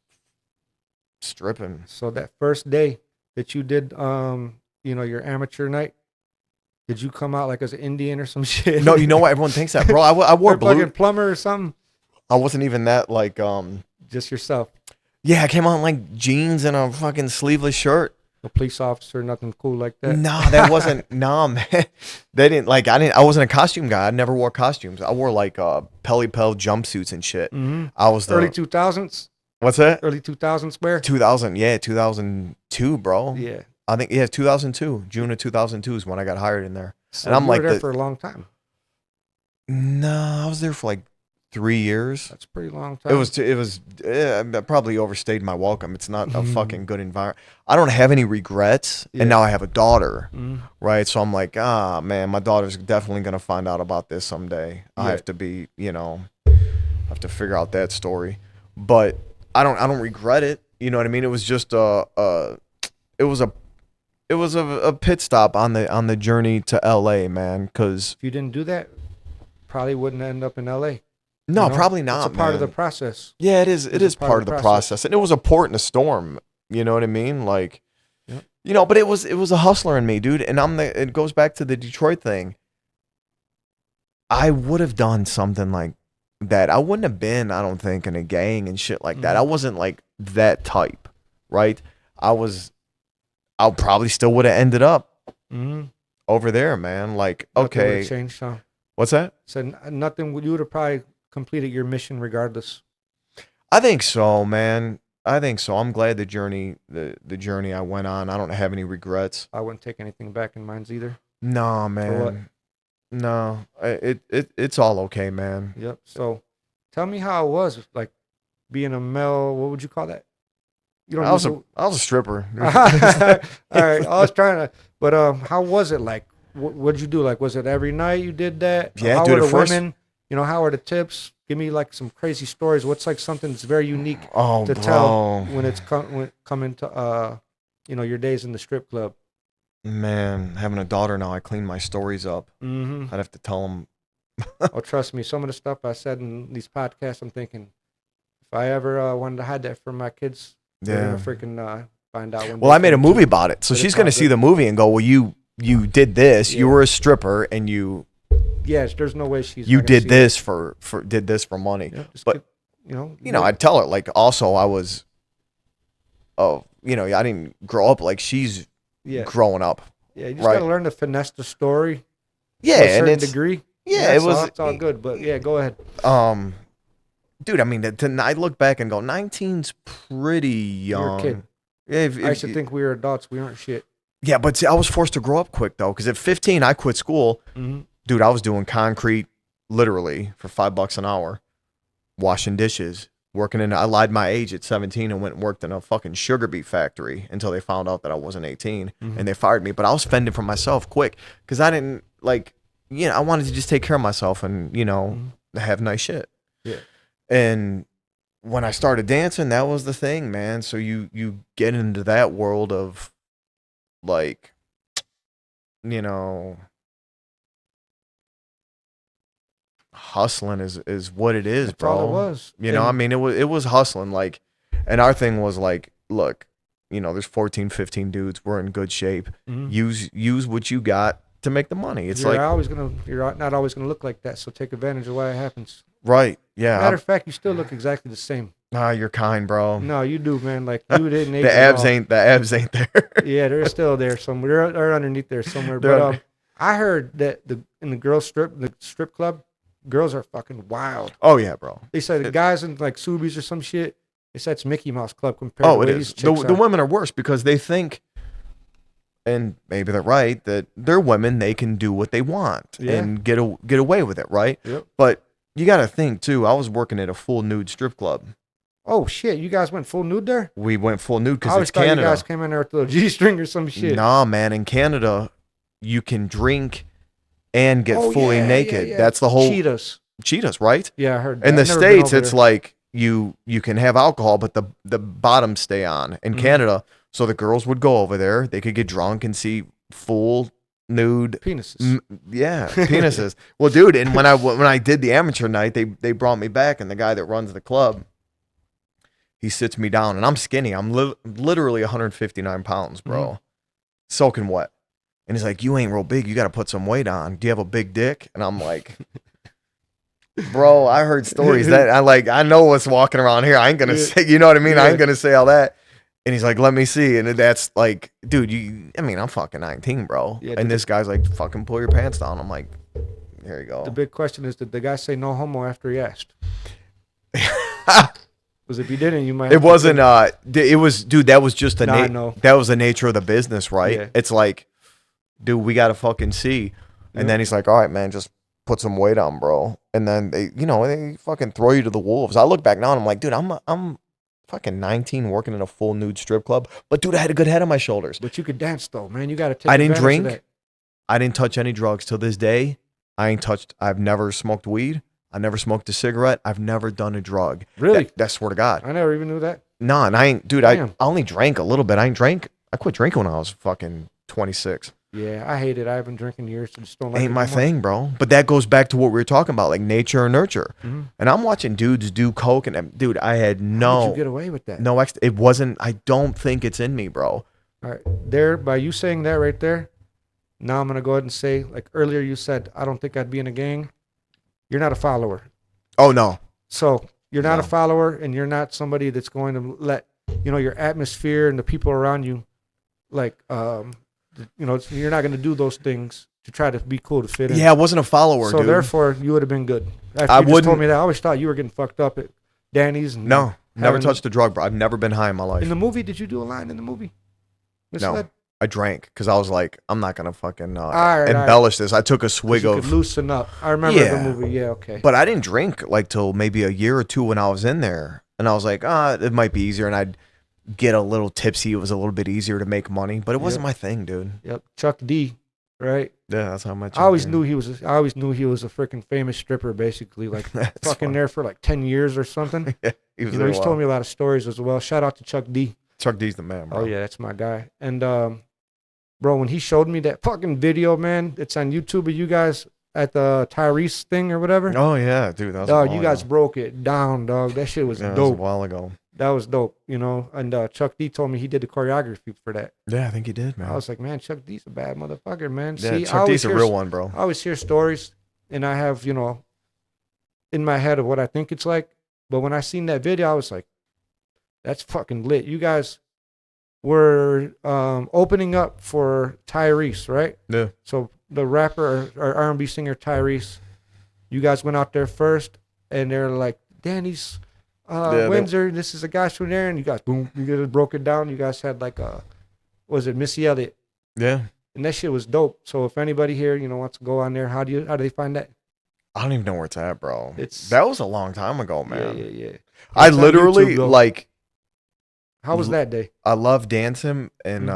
B: stripping.
A: So that first day that you did, your amateur night, did you come out like as an Indian or some shit?
B: No, you know what? Everyone thinks that, bro. I wore
A: or
B: blue.
A: fucking plumber or something.
B: I wasn't even that like
A: Just yourself.
B: Yeah, I came out in like jeans and a fucking sleeveless shirt.
A: A police officer, nothing cool like that.
B: Nah, that wasn't. Nah, man. They didn't like. I wasn't a costume guy. I never wore costumes. I wore like Pelly Pel jumpsuits and shit.
A: Mm-hmm.
B: I was the
A: early 2000s.
B: What's that?
A: Early 2000s wear.
B: 2000. Yeah, 2002, bro.
A: Yeah.
B: I think 2002. June of 2002 is when I got hired in there.
A: So
B: and I'm
A: you
B: like
A: were there for a long time.
B: No, I was there for like 3 years.
A: That's a pretty long time.
B: I probably overstayed my welcome. It's not a fucking good environment. I don't have any regrets, and now I have a daughter, right? So I'm like, man, my daughter's definitely gonna find out about this someday. I have to be, have to figure out that story. But I don't regret it. You know what I mean? It was just it was a pit stop on the journey to LA, man. Because
A: if you didn't do that, probably wouldn't end up in LA.
B: No, probably not.
A: It's a part of the process.
B: Yeah, it is. It is part of the process, and it was a port in a storm. You know what I mean? Like, but it was a hustler in me, dude. And it goes back to the Detroit thing. I would have done something like that. I wouldn't have been, I don't think, in a gang and shit like that. I wasn't like that type, right? I probably still would have ended up over there, man. Like,
A: nothing
B: okay,
A: would changed, huh?
B: What's that?
A: So nothing. You would have probably completed your mission regardless.
B: I think so, man. I think so. I'm glad the journey I went on. I don't have any regrets.
A: I wouldn't take anything back in mine either.
B: No, man. No, it's all okay, man.
A: Yep. So, tell me how it was, like being a male. What would you call that? You don't.
B: I was a stripper.
A: All right. I was trying to, but how was it like? What'd you do? Like, was it every night you did that?
B: Yeah,
A: how
B: dude.
A: were the women? How are the tips? Give me like some crazy stories. What's like something that's very unique to tell when it's coming to your days in the strip club?
B: Man, having a daughter now, I clean my stories up. I'd have to tell them.
A: Oh, trust me, some of the stuff I said in these podcasts, I'm thinking if I ever wanted to hide that from my kids, they're gonna freaking find out.
B: Well, I made a movie about it, so she's gonna see the movie and go, "Well, you did this. You were a stripper, and you."
A: Yes, there's no way
B: you did this for money. Yeah, but I'd tell her like also I was I didn't grow up like she's growing up.
A: Yeah, you just gotta learn to finesse the story.
B: Yeah,
A: to a certain
B: and
A: degree.
B: Yeah,
A: it's all good, but yeah, go ahead.
B: Dude, I mean, I look back and go, 19's pretty young.
A: You're a kid. I used to think we were adults. We aren't shit.
B: Yeah, but see, I was forced to grow up quick though, because at 15 I quit school. Dude, I was doing concrete literally for $5 an hour, washing dishes, working I lied my age at 17 and went and worked in a fucking sugar beet factory until they found out that I wasn't 18 and they fired me. But I was fending for myself quick because I didn't I wanted to just take care of myself and, have nice shit.
A: Yeah.
B: And when I started dancing, that was the thing, man. So you get into that world of hustling is what it is. That's bro.
A: All it was.
B: I mean, it was hustling. Like, and our thing was like, look, there's 14, 15 dudes. We're in good shape. Use what you got to make the money. It's you're
A: not always gonna look like that. So take advantage of why it happens.
B: Right. Yeah.
A: Matter of fact, you still look exactly the same.
B: You're kind, bro.
A: No, you do, man. Like you didn't.
B: The abs ain't there.
A: Yeah, they're still there somewhere. They're underneath there somewhere. But I heard that in the strip club, girls are fucking wild.
B: Oh yeah, bro.
A: They said the guys in like Subies or some shit. They said it's Mickey Mouse Club compared to
B: it is. The women are worse because they think, and maybe they're right, that they're women. They can do what they want and get away with it, right?
A: Yep.
B: But you got to think too. I was working at a full nude strip club.
A: Oh shit! You guys went full nude there?
B: We went full nude because it's Canada.
A: You guys came in there with a little G-string or some shit.
B: Nah, man. In Canada, you can drink and get fully naked.
A: Yeah.
B: That's the whole cheetahs, right?
A: Yeah, I heard that.
B: In the States, it's like you can have alcohol, but the bottoms stay on. In Canada, so the girls would go over there. They could get drunk and see full nude
A: Penises.
B: yeah, penises. Well, dude, and when I did the amateur night, they brought me back, and the guy that runs the club, he sits me down, and I'm skinny. I'm literally 159 pounds, bro, soaking wet. And he's like, "You ain't real big. You got to put some weight on. Do you have a big dick?" And I'm like, "Bro, I heard stories that I know what's walking around here. I ain't gonna say, you know what I mean? I ain't gonna say all that." And he's like, "Let me see." And that's like, dude, I'm fucking 19, bro.
A: Yeah,
B: and this guy's like, "Fucking pull your pants down." I'm like, "Here you go."
A: The big question is, did the guy say no homo after he asked? Because if he didn't, you might.
B: It wasn't. It was, dude. That was just the
A: that
B: was the nature of the business, right?
A: Yeah.
B: It's like, dude, we gotta fucking see. And then he's like, "All right, man, just put some weight on, bro." And then they fucking throw you to the wolves. I look back now and I'm like, dude, I'm fucking 19 working in a full nude strip club, but dude, I had a good head on my shoulders.
A: But you could dance though, man. You got to take.
B: I didn't
A: drink.
B: drink. I didn't touch any drugs till this day. I've never smoked weed. I never smoked a cigarette. I've never done a drug.
A: Really?
B: That swear to God.
A: I never even knew that.
B: Nah, and I ain't, dude.
A: Damn.
B: I only drank a little bit. I quit drinking when I was fucking 26.
A: Yeah, I hate it. I haven't drinking in years. So just don't like
B: Ain't
A: it
B: my
A: anymore.
B: thing, bro. But that goes back to what we were talking about, like nature and nurture.
A: Mm-hmm.
B: And I'm watching dudes do coke, and dude, I had
A: How did you get away with that?
B: no. It wasn't. I don't think it's in me, bro.
A: All right, there. By you saying that right there, now I'm gonna go ahead and say, like earlier you said, I don't think I'd be in a gang. You're not a follower.
B: Oh no.
A: So you're not
B: No.
A: a follower, and you're not somebody that's going to let your atmosphere and the people around you, like you're not going to do those things to try to be cool to fit in.
B: Yeah, I wasn't a follower,
A: so
B: dude.
A: therefore, you would have been good. After
B: I
A: you just
B: wouldn't.
A: told me that. I always thought you were getting fucked up at Danny's. And
B: No, never
A: having-
B: touched a drug, bro. I've never been high in my life.
A: In the movie, did you do a line in the movie? Misled?
B: No, I drank because I was like, I'm not gonna fucking
A: right,
B: embellish this. I took a
A: 'Cause
B: swig
A: you
B: of.
A: could loosen up. I remember
B: Yeah.
A: the movie. Yeah, okay.
B: But I didn't drink like till maybe a year or two when I was in there, and I was like, it might be easier, and I'd get a little tipsy. It was a little bit easier to make money, but it wasn't my thing, dude.
A: Yep, Chuck D. Right.
B: Yeah, that's how much.
A: I always knew he was a freaking famous stripper, basically, like fucking there for like 10 years or something.
B: Yeah, he was
A: He's told me a lot of stories as well. Shout out to Chuck D.
B: Chuck D's the man, bro.
A: Oh yeah, that's my guy. And bro, when he showed me that fucking video, man, it's on YouTube of you guys at the Tyrese thing or whatever.
B: Oh yeah, dude. That was
A: Dog, you guys broke it down, dog. That shit was
B: That was a
A: dope.
B: while ago.
A: That was dope, And Chuck D told me he did the choreography for that.
B: Yeah, I think he did, man.
A: I was like, man, Chuck D's a bad motherfucker, man.
B: Yeah,
A: See,
B: Chuck D's a real one, bro.
A: I always hear stories, and I have, in my head of what I think it's like. But when I seen that video, I was like, that's fucking lit. You guys were opening up for Tyrese, right?
B: Yeah.
A: So the rapper or R&B singer Tyrese, you guys went out there first, and they're like, Danny's Windsor, this is a guy from there, and you guys, boom, you guys broke it down. You guys had like was it Missy Elliott?
B: Yeah.
A: And that shit was dope. So if anybody here, wants to go on there, how do they find that?
B: I don't even know where it's at, bro.
A: It's
B: that was a long time ago, man.
A: Yeah.
B: I
A: It's on
B: literally
A: YouTube,
B: like.
A: How was that day?
B: I love dancing, and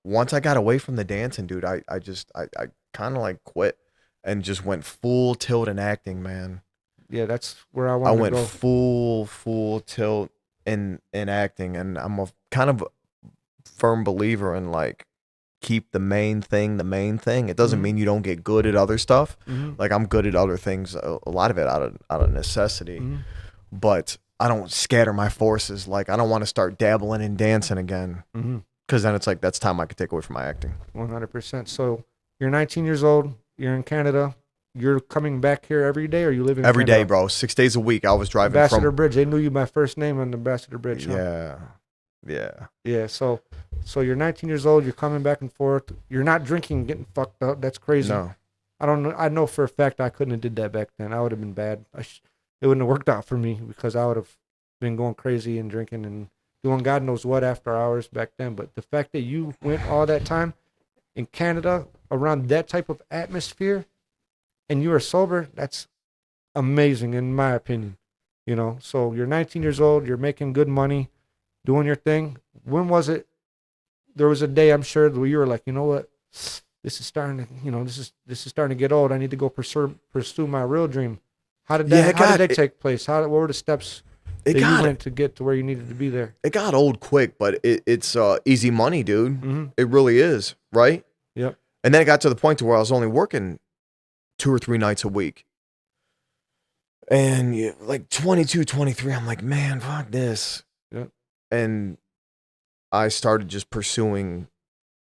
B: once I got away from the dancing, dude, I kind of like quit and just went full tilt in acting, man.
A: Yeah, that's where I want to go.
B: I went full tilt in acting, and I'm a kind of firm believer in like keep the main thing the main thing. It doesn't mean you don't get good at other stuff. Like I'm good at other things, a lot of it out of necessity, but I don't scatter my forces. Like I don't want to start dabbling in dancing again, because then it's like that's time I could take away from my acting.
A: 100%. So you're 19 years old. You're in Canada. You're coming back here every day, or you live in
B: every
A: Canada?
B: day, bro. 6 days a week. I was driving
A: Ambassador
B: from
A: Bridge. They knew you by first name on the Ambassador Bridge. Huh?
B: Yeah.
A: So you're 19 years old. You're coming back and forth. You're not drinking, getting fucked up. That's crazy.
B: No.
A: I don't know. I know for a fact I couldn't have did that back then. I would have been bad. It wouldn't have worked out for me because I would have been going crazy and drinking and doing God knows what after hours back then. But the fact that you went all that time in Canada around that type of atmosphere and you are sober, that's amazing in my opinion. So you're 19 years old, you're making good money, doing your thing. When was it? There was a day, I'm sure, where you were like, you know what? This is starting to, this is starting to get old. I need to go pursue my real dream. How did that take place? What were the steps that you went to get to where you needed to be there?
B: It got old quick, but it's easy money, dude. It really is, right?
A: Yep.
B: And then it got to the point to where I was only working 2 or 3 nights a week. And like 22, 23, I'm like, man, fuck this.
A: Yep.
B: And I started just pursuing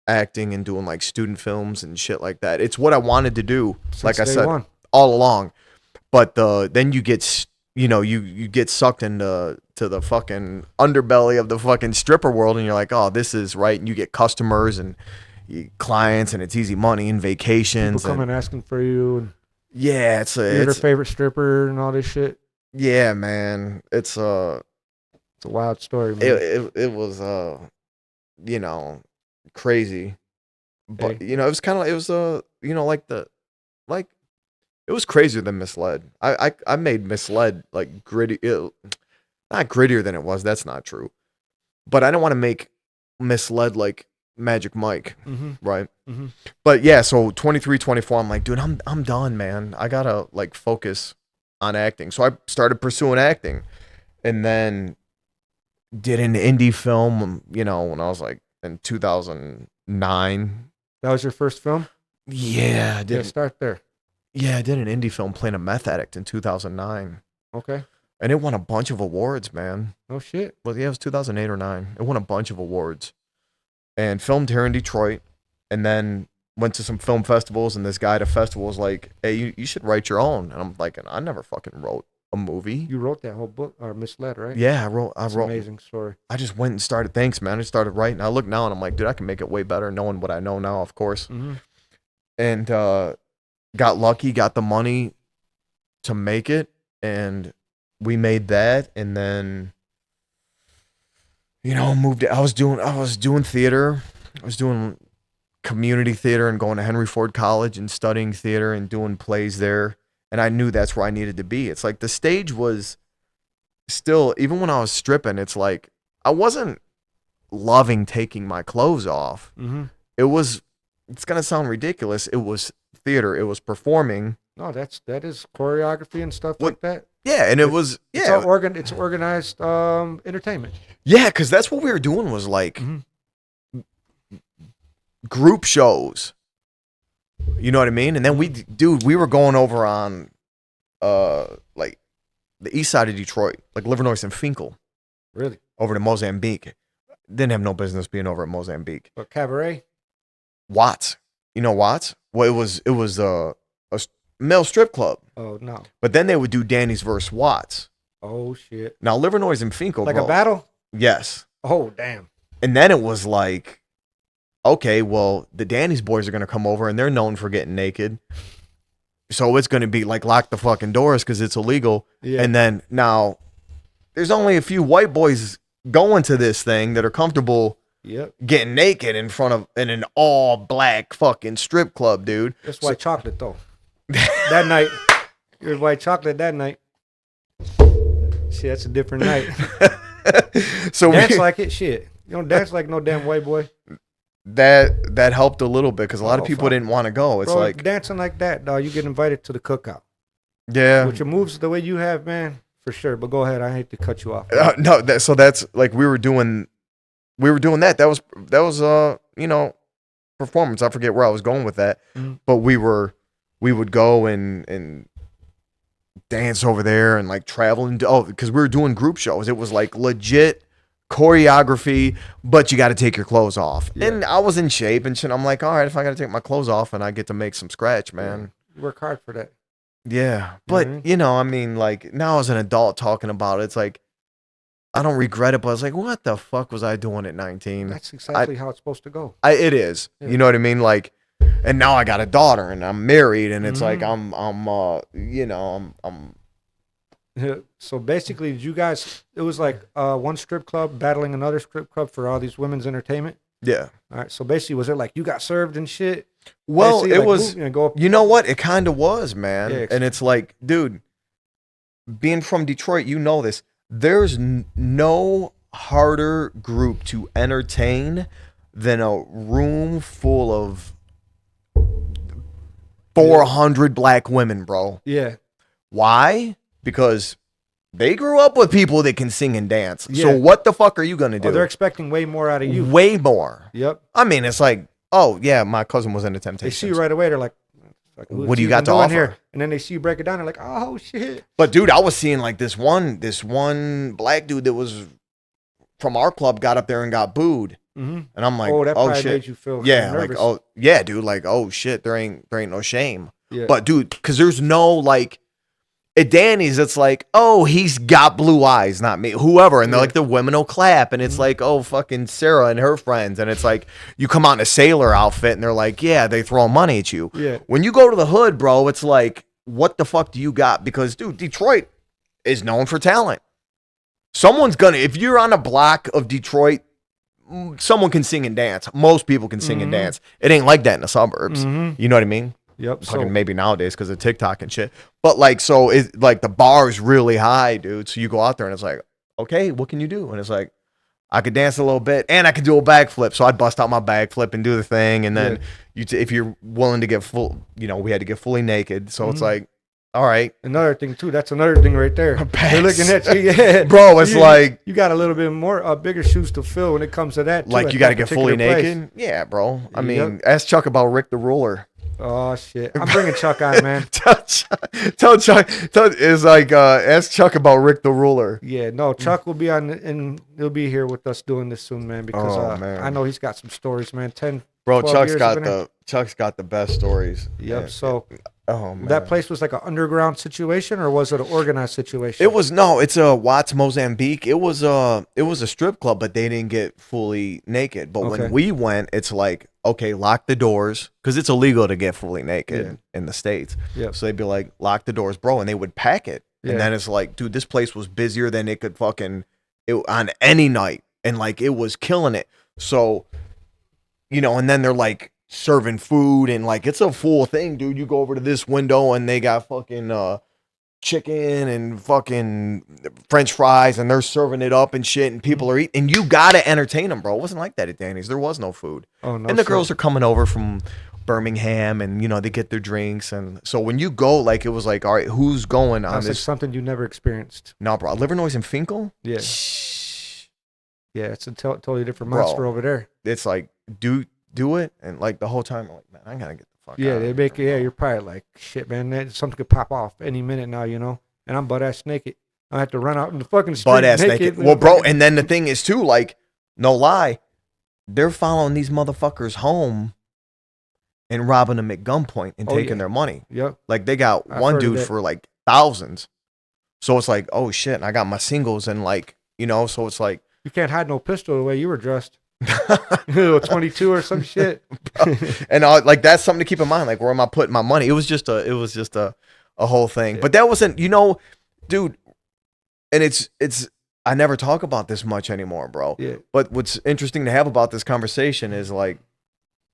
B: acting and doing like student films and shit like that. It's what I wanted to do, like I said, all along. But then you get, you get sucked into the fucking underbelly of the fucking stripper world, and you're like, oh, this is right. And you get customers and clients, and it's easy money and vacations.
A: People coming asking for you. And
B: yeah,
A: you're their favorite stripper and all this shit.
B: Yeah, man. It's a
A: wild story, man.
B: It was crazy. But it was kind of it was crazier than Misled. I made Misled like gritty, not grittier than it was. That's not true. But I don't want to make Misled like Magic Mike, right? Mm-hmm. But yeah, so 23, 24, I'm like, dude, I'm done, man. I gotta like focus on acting. So I started pursuing acting, and then did an indie film, when I was like in 2009.
A: That was your first film?
B: Yeah, I did.
A: Yeah, start there.
B: Yeah, I did an indie film playing a meth addict in 2009.
A: Okay.
B: And it won a bunch of awards, man.
A: Oh, shit.
B: Well, yeah, it was 2008 or 9. It won a bunch of awards. And filmed here in Detroit. And then went to some film festivals. And this guy at a festival was like, hey, you should write your own. And I'm like, I never fucking wrote a movie.
A: You wrote that whole book, or Misled, right?
B: Yeah, I wrote.
A: Amazing story.
B: I just went and started. Thanks, man. I started writing. I look now and I'm like, dude, I can make it way better knowing what I know now, of course. Mm-hmm. And got lucky, got the money to make it. And we made that. And then, moved. I was doing theater. I was doing community theater and going to Henry Ford College and studying theater and doing plays there. And I knew that's where I needed to be. It's like the stage was still, even when I was stripping, it's like I wasn't loving taking my clothes off. Mm-hmm. It's going to sound ridiculous. It was theater. It was performing.
A: No, that is choreography and stuff like that.
B: Yeah, and it's
A: organized entertainment.
B: Yeah, because that's what we were doing was like group shows. You know what I mean? And then we were going over on like the east side of Detroit, like Livernois and Finkel.
A: Really?
B: Over to Mozambique. Didn't have no business being over at Mozambique.
A: But Cabaret?
B: Watts. You know Watts? Well, it was a male strip club.
A: Oh, no.
B: But then they would do Danny's versus Watts.
A: Oh, shit.
B: Now, Livernois and Finkel.
A: Like a battle?
B: Yes.
A: Oh, damn.
B: And then it was like, okay, well, the Danny's boys are going to come over and they're known for getting naked. So it's going to be like lock the fucking doors because it's illegal. Yeah. And then now there's only a few white boys going to this thing that are comfortable getting naked in an all black fucking strip club, dude.
A: It's white chocolate though. That night. It was white chocolate that night. Shit, that's a different night.
B: So
A: dance like it, shit. You don't dance like no damn white boy.
B: That helped a little bit because a lot of people didn't want to go. It's like
A: dancing like that, dog. You get invited to the cookout.
B: Yeah,
A: with your moves the way you have, man, for sure. But go ahead. I hate to cut you off.
B: No, that's like we were doing that. That was performance. I forget where I was going with that, but we would go and dance over there and like travel because we were doing group shows. It was like legit choreography, but you got to take your clothes off. Yeah. And I was in shape and shit. I'm like, all right, if I got to take my clothes off and I get to make some scratch, man.
A: You work hard for that.
B: Yeah. But, I mean, like now as an adult talking about it, it's like, I don't regret it, but I was like, what the fuck was I doing at 19?
A: That's exactly how it's supposed to go.
B: It is. Yeah. You know what I mean? Like, and now I got a daughter and I'm married and it's like, I'm
A: So basically, did you guys, it was like one strip club battling another strip club for all these women's entertainment?
B: Yeah.
A: All right. So basically, was it like you got served and shit?
B: Well, it was, you know what? It kind of was, man. Yeah, and it's like, dude, being from Detroit, you know this. There's no harder group to entertain than a room full of 400 black women, bro.
A: Yeah.
B: Why? Because they grew up with people that can sing and dance. Yeah. So what the fuck are you going to do?
A: They're expecting way more out of you.
B: Way more.
A: Yep.
B: I mean, it's like Oh yeah, my cousin was in the
A: They
B: Temptations.
A: see you right away. They're like,
B: what do you got to offer
A: here? And then they see you break it down. They're like, oh shit.
B: But dude, I was seeing like this one black dude that was from our club got up there and got booed. And I'm like,
A: oh, that probably
B: shit.
A: made you feel
B: yeah,
A: nervous.
B: like, oh yeah, dude, like, oh shit, there ain't no shame.
A: Yeah.
B: But dude, because there's no like at Danny's, it's like, oh, he's got blue eyes, not me, whoever. And they're like, the women will clap. And it's like, oh, fucking Sarah and her friends. And it's like, you come out in a sailor outfit and they're like, yeah, they throw money at you.
A: Yeah.
B: When you go to the hood, bro, it's like, what the fuck do you got? Because, dude, Detroit is known for talent. Someone's gonna, if you're on a block of Detroit, someone can sing and dance. Most people can sing and dance. It ain't like that in the suburbs. You know what I mean?
A: Yep.
B: Fucking maybe nowadays because of TikTok and shit. But like, so it's like the bar is really high, dude. So you go out there and it's like, okay, what can you do? And it's like, I could dance a little bit and I could do a backflip. So I'd bust out my backflip and do the thing. And then if you're willing to get full, we had to get fully naked. So it's like, all right.
A: Another thing too. That's another thing right there. They're looking at you, yeah,
B: bro. It's like
A: you got a little bit more bigger shoes to fill when it comes to that. Too,
B: like you got to get fully naked. Yeah, bro. I mean, ask Chuck about Rick the Ruler.
A: Oh shit! I'm bringing Chuck on, man.
B: tell Chuck. Is like ask Chuck about Rick the Ruler.
A: Yeah, no, Chuck will be on, and he'll be here with us doing this soon, man. Because
B: man.
A: I know he's got some stories, man. 10,
B: bro.
A: 12
B: Chuck's got the best stories.
A: Yep. So,
B: man.
A: That place was like an underground situation, or was it an organized situation?
B: It was it's a Watts Mozambique. It was a strip club, but they didn't get fully naked. But when we went, it's like, okay, lock the doors because it's illegal to get fully naked in the States.
A: Yeah.
B: So they'd be like, lock the doors, bro, and they would pack it. Yeah. And then it's like, dude, this place was busier than it could on any night, and like it was killing it. So, and then they're like serving food and like it's a full thing, dude. You go over to this window and they got fucking chicken and fucking French fries and they're serving it up and shit and people are eating and you gotta entertain them, bro. It wasn't like that at Danny's. There was no food.
A: Oh no.
B: And the girls are coming over from Birmingham and they get their drinks and so when you go, like it was like, all right, who's going on this?
A: Like something you never experienced.
B: No, bro. Livernois and Finkel?
A: Yeah. Yeah, it's a totally different monster over there.
B: It's like do it and like the whole time I'm like, man, I gotta get the fuck out
A: they make it. Yeah, you're probably like, shit, man, something could pop off any minute now, and I'm butt ass naked. I have to run out in the fucking street
B: butt ass naked. Well, bro, and then the thing is too, like, no lie, they're following these motherfuckers home and robbing them at gunpoint and taking their money.
A: Yep.
B: Like they got one dude for like thousands. So it's like, oh shit, and I got my singles and like, so it's like
A: you can't hide no pistol the way you were dressed. 22 or some shit.
B: And like that's something to keep in mind. Like, where am I putting my money? It was just a whole thing. Yeah. But that wasn't, dude. And it's I never talk about this much anymore, bro.
A: Yeah.
B: But what's interesting to have about this conversation is like,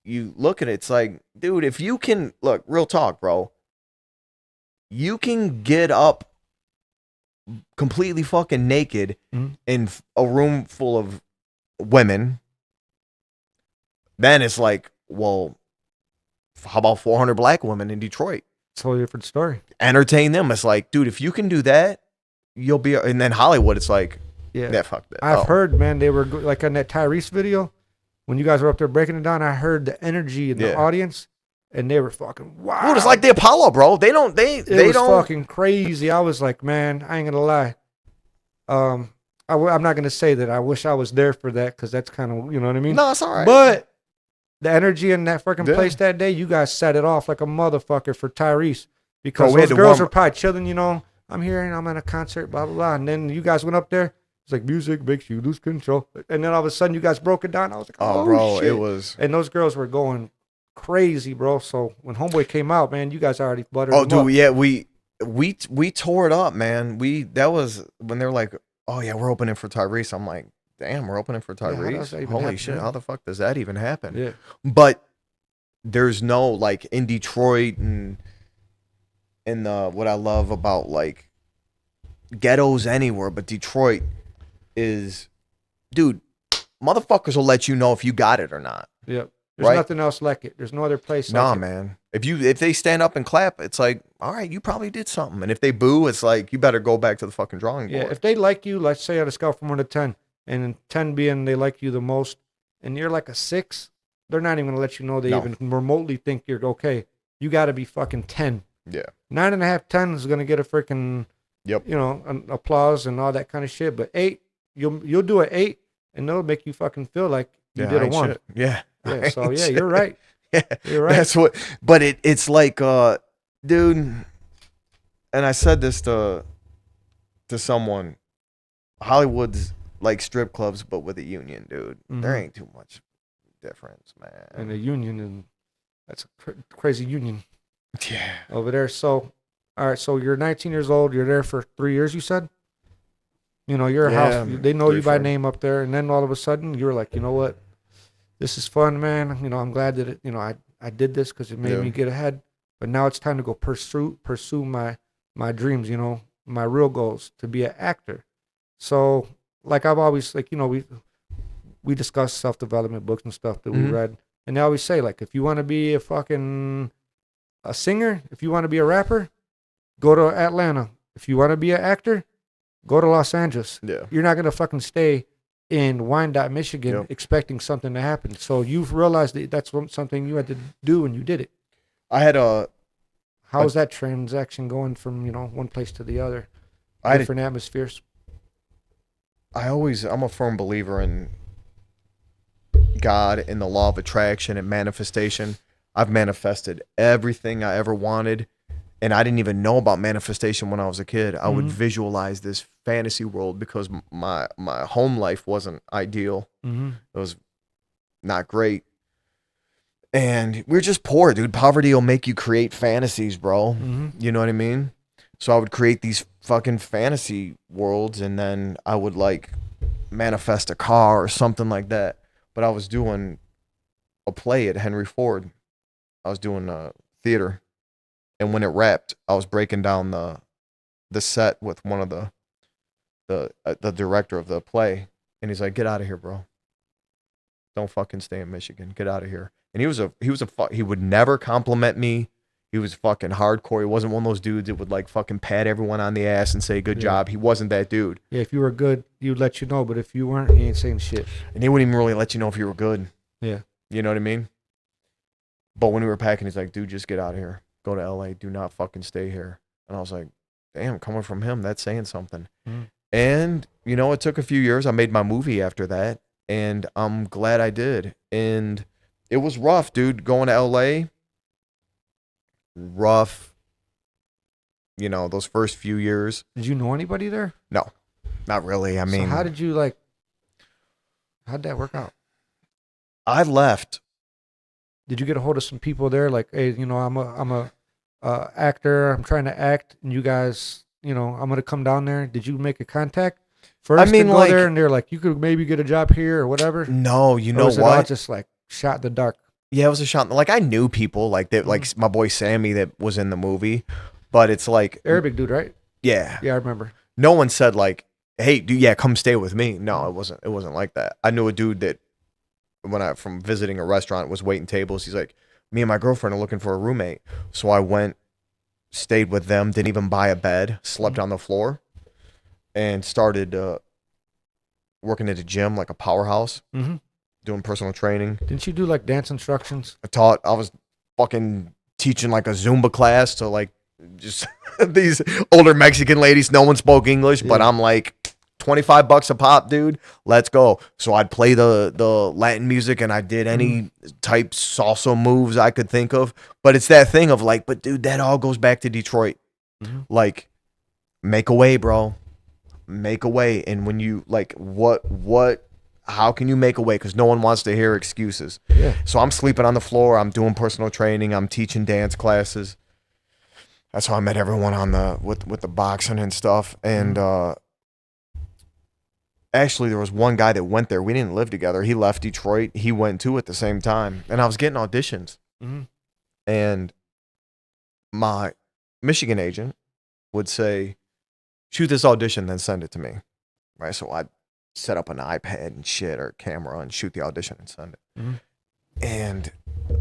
B: you look at it, it's like, dude, if you can look, real talk, bro. You can get up completely fucking naked in a room full of women. Then it's like, well, how about 400 black women in Detroit?
A: Totally different story.
B: Entertain them. It's like, dude, if you can do that, you'll be. And then Hollywood, it's like, yeah, fuck that.
A: I've heard, man, they were like on that Tyrese video when you guys were up there breaking it down. I heard the energy in the audience, and they were fucking wow.
B: Dude, it's like the Apollo, bro. They don't. It was
A: fucking crazy. I was like, man, I ain't gonna lie. I'm not gonna say that I wish I was there for that because that's kind of, you know what I mean.
B: No, it's all right.
A: But the energy in that fucking place that day, you guys set it off like a motherfucker for Tyrese because those girls were probably chilling. I'm here and I'm at a concert, blah blah blah, and then you guys went up there. It's like music makes you lose control, and then all of a sudden you guys broke it down. I was like, oh bro, shit.
B: It was.
A: And those girls were going crazy, bro. So when Homeboy came out, man, you guys already buttered.
B: Oh,
A: dude,
B: yeah, we tore it up, man. That was when they're like, oh yeah, we're opening for Tyrese. I'm like, damn, we're opening for Tyrese.
A: Yeah,
B: holy shit, how the fuck does that even happen?
A: Yeah.
B: But there's no like in Detroit and in the what I love about like ghettos anywhere, but Detroit is, dude, motherfuckers will let you know if you got it or not.
A: Yep. There's nothing else like it. There's no other place like it.
B: Man. If they stand up and clap, it's like, all right, you probably did something. And if they boo, it's like, you better go back to the fucking drawing board.
A: Yeah, if they like you, let's say on a scale from 1 to 10, and 10 being they like you the most, and you're like a 6, they're not even gonna let you know they
B: No.
A: even remotely think you're okay. You got to be fucking 10.
B: Yeah.
A: 9.5, 10 is gonna get a freaking,
B: Yep.
A: you know, an applause and all that kind of shit. But 8, you'll do an 8, and it'll make you fucking feel like you
B: Yeah,
A: did
B: I
A: a
B: ain't
A: 1.
B: shit. Yeah.
A: Yeah.
B: I
A: So
B: ain't
A: yeah,
B: shit.
A: you're right.
B: Yeah.
A: You're right.
B: That's what. But it's like, dude. And I said this to someone. Hollywood's like strip clubs, but with a union, dude. There
A: Mhm.
B: ain't too much difference, man.
A: And the union, and that's a crazy union
B: Yeah.
A: over there. So, all right. So you're 19 years old. You're there for 3 years. You said. You know, you're a
B: Yeah,
A: house. They know
B: 3,
A: you by
B: 4.
A: name up there, and then all of a sudden you're like, you know what? This is fun, man. You know, I'm glad that I did this because it made
B: Yeah.
A: me get ahead. But now it's time to go pursue my dreams. You know, my real goals to be an actor. So, like I've always like, you know, we discuss self development books and stuff that we
B: Mhm.
A: read, and they always say like, if you want to be a singer, if you want to be a rapper, go to Atlanta. If you want to be an actor, go to Los Angeles.
B: Yeah.
A: You're not gonna fucking stay in Wyandotte, Michigan,
B: Yep.
A: expecting something to happen. So you've realized that that's something you had to do, and you did it.
B: I had a.
A: How's that transaction going from one place to the other?
B: I had a,
A: Different atmospheres.
B: I'm a firm believer in God and the law of attraction and manifestation. I've manifested everything I ever wanted, and I didn't even know about manifestation when I was a kid. I would
A: Mhm.
B: visualize this fantasy world because my home life wasn't ideal.
A: Mm-hmm.
B: It was not great. And we're just poor, dude. Poverty will make you create fantasies, bro.
A: Mm-hmm.
B: You know what I mean? So I would create these fucking fantasy worlds, and then I would like manifest a car or something like that. But I was doing a play at Henry Ford. I was doing theater, and when it wrapped, I was breaking down the set with one of the director of the play, and he's like, "Get out of here, bro. Don't fucking stay in Michigan. Get out of here." And he would never compliment me. He was fucking hardcore. He wasn't one of those dudes that would like fucking pat everyone on the ass and say good
A: Yeah.
B: job. He wasn't that dude.
A: Yeah, if you were good, he'd let you know. But if you weren't, he ain't saying shit.
B: And he wouldn't even really let you know if you were good.
A: Yeah.
B: You know what I mean? But when we were packing, he's like, dude, just get out of here. Go to LA. Do not fucking stay here. And I was like, damn, coming from him, that's saying something.
A: Mm-hmm.
B: And, it took a few years. I made my movie after that. And I'm glad I did. And it was rough, dude, going to LA. Rough. Those first few years.
A: Did you know anybody there?
B: No, not really. I mean,
A: so how'd that work out?
B: I left.
A: Did you get a hold of some people there? Like, hey, I'm a actor. I'm trying to act, and you guys, I'm gonna come down there. Did you make a contact first
B: mean,
A: to go
B: like-
A: there? And they're like, you could maybe get a job here or whatever.
B: No, you
A: Or
B: know
A: was it all
B: what?
A: just like shot in the dark?
B: Yeah, it was a shot. Like I knew people like that, like my boy Sammy that was in the movie, but it's like,
A: Arabic dude, right?
B: yeah,
A: Yeah, I remember.
B: no one said like, hey, dude, yeah, come stay with me. No, it wasn't like that. I knew a dude that from visiting a restaurant was waiting tables. He's like, me and my girlfriend are looking for a roommate. So I went, stayed with them, didn't even buy a bed, slept on the floor, and started working at a gym, like a powerhouse,
A: Mm-hmm.
B: doing personal training.
A: Didn't you do like dance instructions?
B: I was fucking teaching like a Zumba class to like just these older Mexican ladies. No one spoke English, but
A: Yeah.
B: I'm like, $25 a pop, dude. Let's go. So I'd play the Latin music and I did any type salsa moves I could think of. But it's that thing of like, but dude, that all goes back to Detroit.
A: Mm-hmm.
B: Like, make a way, bro. Make a way. And when you like, how can you make a way? Because no one wants to hear excuses.
A: Yeah.
B: So I'm sleeping on the floor. I'm doing personal training. I'm teaching dance classes. That's how I met everyone on with the boxing and stuff. And actually, there was one guy that went there. We didn't live together. He left Detroit. He went too at the same time. And I was getting auditions.
A: Mm-hmm.
B: And my Michigan agent would say, shoot this audition, then send it to me. Right? So I'd set up an iPad and shit or camera and shoot the audition and send it.
A: Mm-hmm.
B: And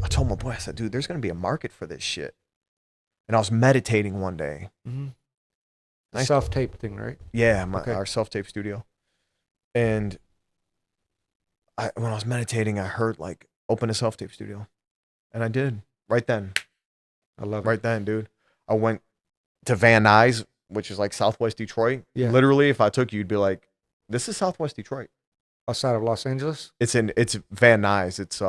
B: I told my boy, I said, dude, there's going to be a market for this shit. And I was meditating one day.
A: Mm-hmm.
B: Nice.
A: Self-tape thing, right?
B: Yeah,
A: Okay.
B: our self-tape studio. And when I was meditating, I heard like open a self-tape studio. And I did right then.
A: I love
B: Right
A: it.
B: then, dude. I went to Van Nuys, which is like Southwest Detroit.
A: Yeah.
B: Literally, if I took you, you'd be like, this is Southwest Detroit.
A: Outside of Los Angeles?
B: It's Van Nuys. It's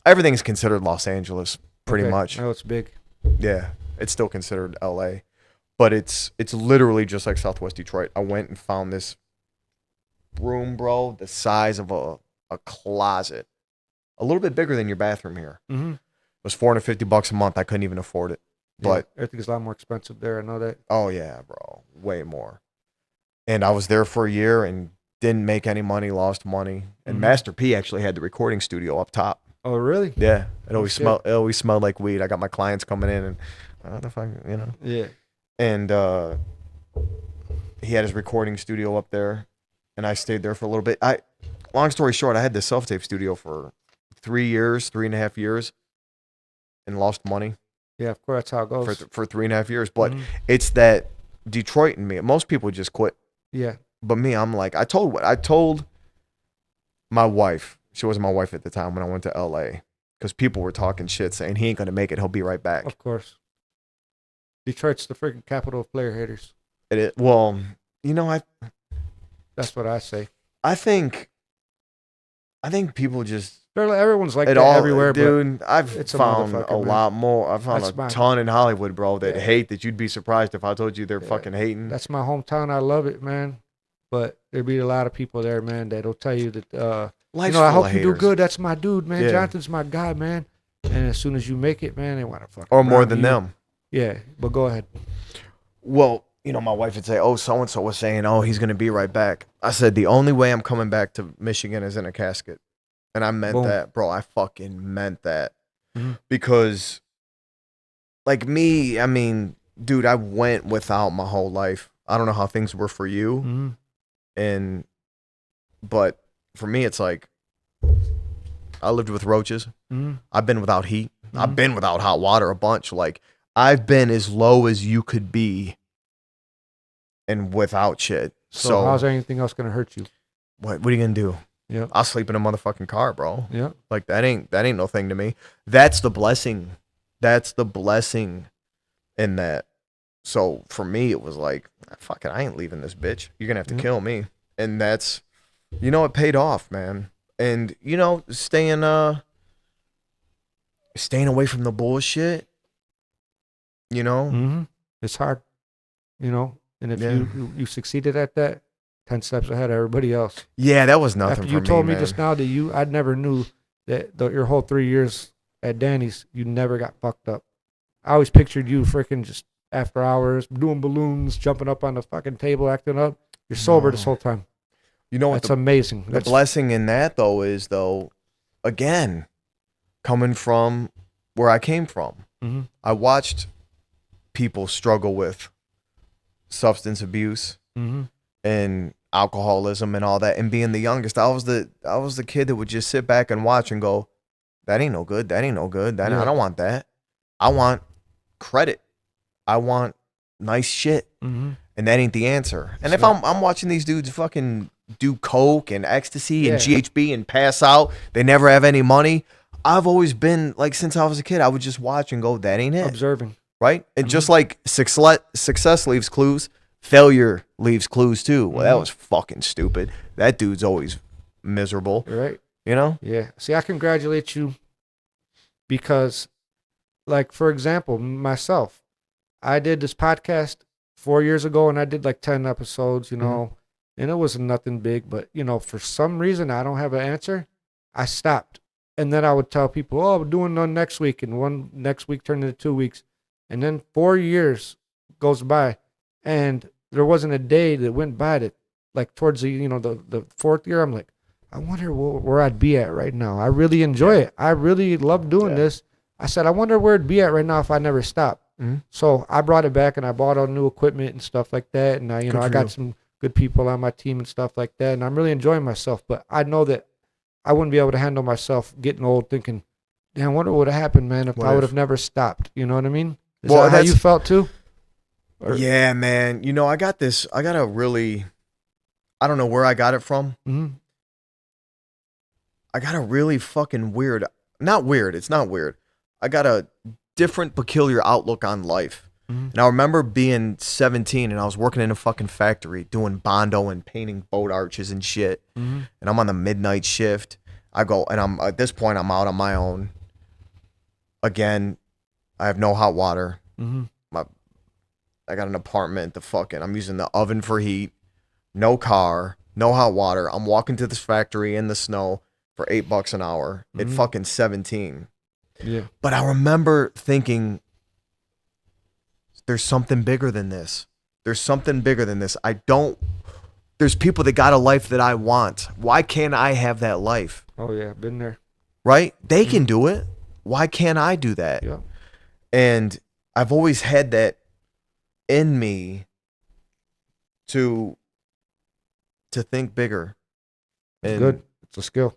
B: everything's considered Los Angeles pretty
A: Okay.
B: much.
A: No, it's big.
B: Yeah. It's still considered LA. But it's literally just like Southwest Detroit. I went and found this room, bro, the size of a closet. A little bit bigger than your bathroom here.
A: Mm-hmm.
B: It was $450 a month. I couldn't even afford it. But
A: everything's a lot more expensive there. I know that.
B: oh yeah, bro. Way more. And I was there for a year and didn't make any money, lost money. And Master P actually had the recording studio up top.
A: Oh, really?
B: Yeah. It always
A: shit.
B: smelled like weed. I got my clients coming in and what the fuck, you know.
A: Yeah.
B: And he had his recording studio up there and I stayed there for a little bit. Long story short, I had this self-tape studio for 3.5 years and lost money.
A: Yeah, of course, that's how it goes.
B: For 3.5 years. But it's that Detroit in me. Most people just quit.
A: Yeah.
B: But me, I'm like, I told my wife. She wasn't my wife at the time when I went to LA. Because people were talking shit saying he ain't gonna make it, he'll be right back.
A: Of course. Detroit's the freaking capital of player haters.
B: Well, you know,
A: That's what I say.
B: I think people just
A: Everyone's like
B: it
A: that
B: all,
A: everywhere,
B: dude.
A: but
B: I've
A: it's a
B: found
A: motherfucker,
B: a
A: man.
B: lot more. I've found
A: That's
B: a ton in Hollywood, bro, that hate that you'd be surprised if I told you they're fucking hating.
A: That's my hometown. I love it, man. But there'd be a lot of people there, man, that'll tell you that,
B: Life's
A: I
B: full
A: hope
B: of
A: you do
B: haters.
A: good. That's my dude, man.
B: Yeah.
A: Jonathan's my guy, man. And as soon as you make it, man, they want to fucking
B: Or more
A: rob
B: than
A: you.
B: them.
A: Yeah, but go ahead.
B: Well, my wife would say, oh, so-and-so was saying, oh, he's going to be right back. I said, the only way I'm coming back to Michigan is in a casket. And I meant that, bro. I fucking meant that. Because, like me, I mean, dude, I went without my whole life. I don't know how things were for you. But for me, it's like, I lived with roaches. I've been without heat. I've been without hot water a bunch. Like, I've been as low as you could be and without shit.
A: So how's anything else gonna hurt you?
B: What are you gonna do?
A: Yeah.
B: I'll sleep in a motherfucking car, bro.
A: Yeah.
B: Like that ain't no thing to me. That's the blessing. That's the blessing in that. So for me, it was like, fuck it, I ain't leaving this bitch. You're gonna have to kill me. And that's, it paid off, man. And staying away from the bullshit.
A: It's hard, and if you succeeded at that, 10 steps ahead of everybody else.
B: Yeah, that was nothing.
A: After you told me just now that I never knew that your whole 3 years at Danny's, you never got fucked up. I always pictured you freaking just after hours doing balloons, jumping up on the fucking table, acting up. You're sober this whole time.
B: You know what?
A: That's amazing.
B: The blessing in that is again, coming from where I came from. I watched people struggle with substance abuse and alcoholism and all that, and being the youngest, I was the kid that would just sit back and watch and go, that ain't no good, that ain't no good, I don't want that. I want credit, I want nice shit, and that ain't the answer. And if I'm watching these dudes fucking do coke and ecstasy and GHB and pass out, they never have any money. I've always been like, since I was a kid, I would just watch and go, that ain't it.
A: Observing.
B: Right? And just like success leaves clues, failure leaves clues too. Well, that was fucking stupid. That dude's always miserable.
A: Right.
B: Yeah.
A: See, I congratulate you because, like, for example, myself, I did this podcast 4 years ago and I did like 10 episodes, and it wasn't nothing big, but, for some reason I don't have an answer. I stopped. And then I would tell people, oh, I'm doing one next week, and one next week turned into 2 weeks. And then 4 years goes by, and there wasn't a day that went by that, like towards the fourth year, I'm like, I wonder where I'd be at right now. I really enjoy it. I really love doing this. I said, I wonder where it'd be at right now if I never stopped. So I brought it back, and I bought all new equipment and stuff like that. And I got some good people on my team and stuff like that. And I'm really enjoying myself. But I know that I wouldn't be able to handle myself getting old thinking, damn, what would have happened, man, if I would have never stopped? You know what I mean? Is that how you felt too?
B: Yeah, man. I got a really, I don't know where I got it from. I got a really fucking weird, not weird, it's not weird. I got a different, peculiar outlook on life.
A: Mm-hmm.
B: And I remember being 17 and I was working in a fucking factory doing Bondo and painting boat arches and shit.
A: Mm-hmm.
B: And I'm on the midnight shift. I go, and I'm at this point, I'm out on my own. Again, I have no hot water.
A: Mm-hmm.
B: I got an apartment. I'm using the oven for heat. No car, no hot water. I'm walking to this factory in the snow for $8 an hour at fucking 17.
A: Yeah.
B: But I remember thinking, there's something bigger than this. There's something bigger than this. There's people that got a life that I want. Why can't I have that life?
A: Oh yeah, been there.
B: Right? They can do it. Why can't I do that?
A: Yeah.
B: And I've always had that in me to think bigger.
A: It's
B: And,
A: good. It's a skill.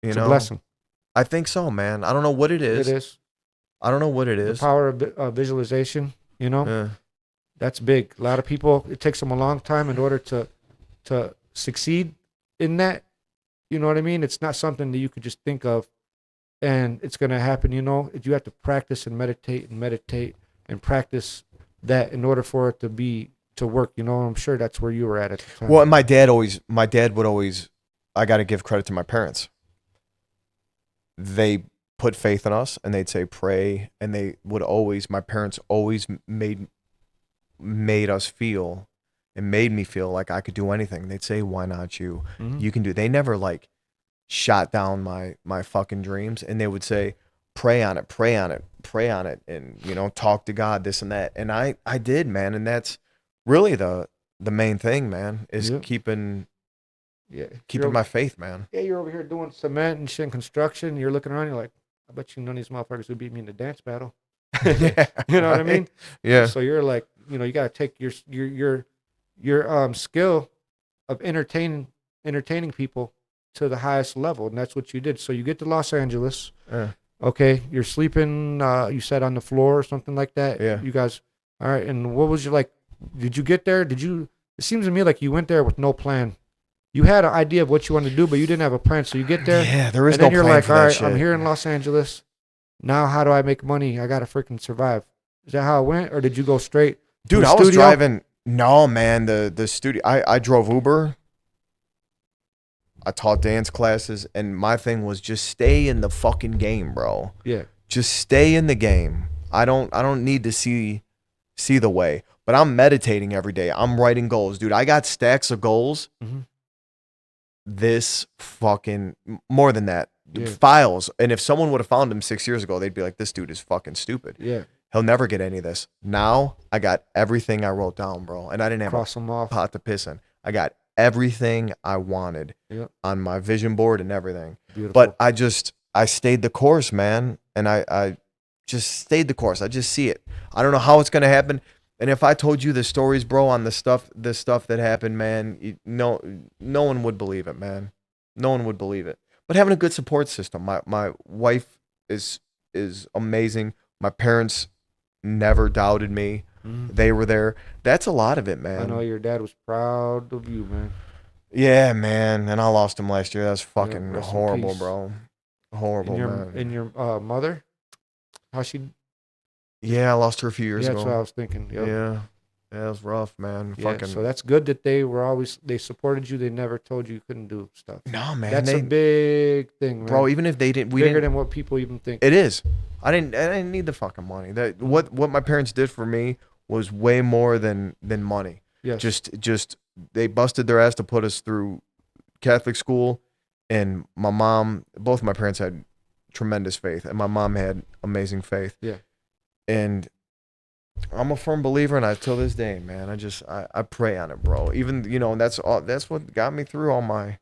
A: It's a blessing.
B: I think so, man. I don't know what it is.
A: It is.
B: I don't know what it is.
A: The power of visualization,
B: Yeah.
A: that's big. A lot of people, it takes them a long time in order to succeed in that. You know what I mean? It's not something that you could just think of and it's going to happen, You have to practice and meditate and practice that in order for it to work, I'm sure that's where you were at the time.
B: Well, and my dad would always, I got to give credit to my parents. They put faith in us and they'd say pray, and my parents always made us feel and made me feel like I could do anything. They'd say, why not you?
A: Mm-hmm.
B: You can do. They never like shot down my fucking dreams, and they would say, pray on it, and talk to God, this and that. And I did, man, and that's really the main thing, man, is keeping my faith, man.
A: Yeah, you're over here doing cement and shit and construction. You're looking around, you're like, I bet you none of these motherfuckers would beat me in the dance battle.
B: Yeah,
A: you know what I mean?
B: Yeah.
A: So you're like, you got to take your skill of entertaining people to the highest level, and that's what you did. So you get to Los Angeles. Okay, you're sleeping. You said on the floor or something like that.
B: Yeah.
A: You guys, all right. And what was your like? Did you get there? It seems to me like you went there with no plan. You had an idea of what you wanted to do, but you didn't have a plan. So you get there.
B: Yeah, there is
A: and
B: no
A: then you're
B: plan
A: like,
B: for
A: all
B: that
A: right,
B: shit.
A: I'm here in Los Angeles. Now, how do I make money? I gotta freaking survive. Is that how it went, or did you go straight?
B: Dude, I was driving. No, man, the studio. I drove Uber. I taught dance classes, and my thing was just stay in the fucking game, bro.
A: Yeah.
B: Just stay in the game. I don't need to see the way, but I'm meditating every day. I'm writing goals, dude. I got stacks of goals.
A: Mm-hmm.
B: This fucking more than that.
A: Yeah.
B: Files. And if someone would have found him 6 years ago, they'd be like, this dude is fucking stupid.
A: Yeah.
B: He'll never get any of this. Now I got everything I wrote down, bro. And I didn't have
A: Cross them off.
B: pot to piss in. I got everything I wanted on my vision board and everything.
A: Beautiful.
B: But I stayed the course, man. And I just stayed the course. I just see it. I don't know how it's going to happen. And if I told you the stories, bro, on the stuff that happened, man, no one would believe it, man. No one would believe it. But having a good support system. My wife is amazing. My parents never doubted me. Mm-hmm. They were there. That's a lot of it, man.
A: I know your dad was proud of you, man.
B: Yeah, man. And I lost him last year. That's fucking horrible, bro. Horrible, man.
A: And your mother? How she...
B: Yeah, I lost her a few years ago.
A: That's what I was thinking. Yep.
B: Yeah. Yeah, it was rough, man.
A: Yeah, so that's good that they supported you. They never told you couldn't do stuff.
B: No, man.
A: That's a big thing, man.
B: Bro, even if they didn't...
A: Bigger than what people even think.
B: It is. I didn't need the fucking money. What my parents did for me was way more than money.
A: Yes.
B: Just they busted their ass to put us through Catholic school, and my mom, both my parents had tremendous faith, and my mom had amazing faith.
A: Yeah.
B: And I'm a firm believer, and till this day, man, I pray on it, bro. Even that's what got me through all my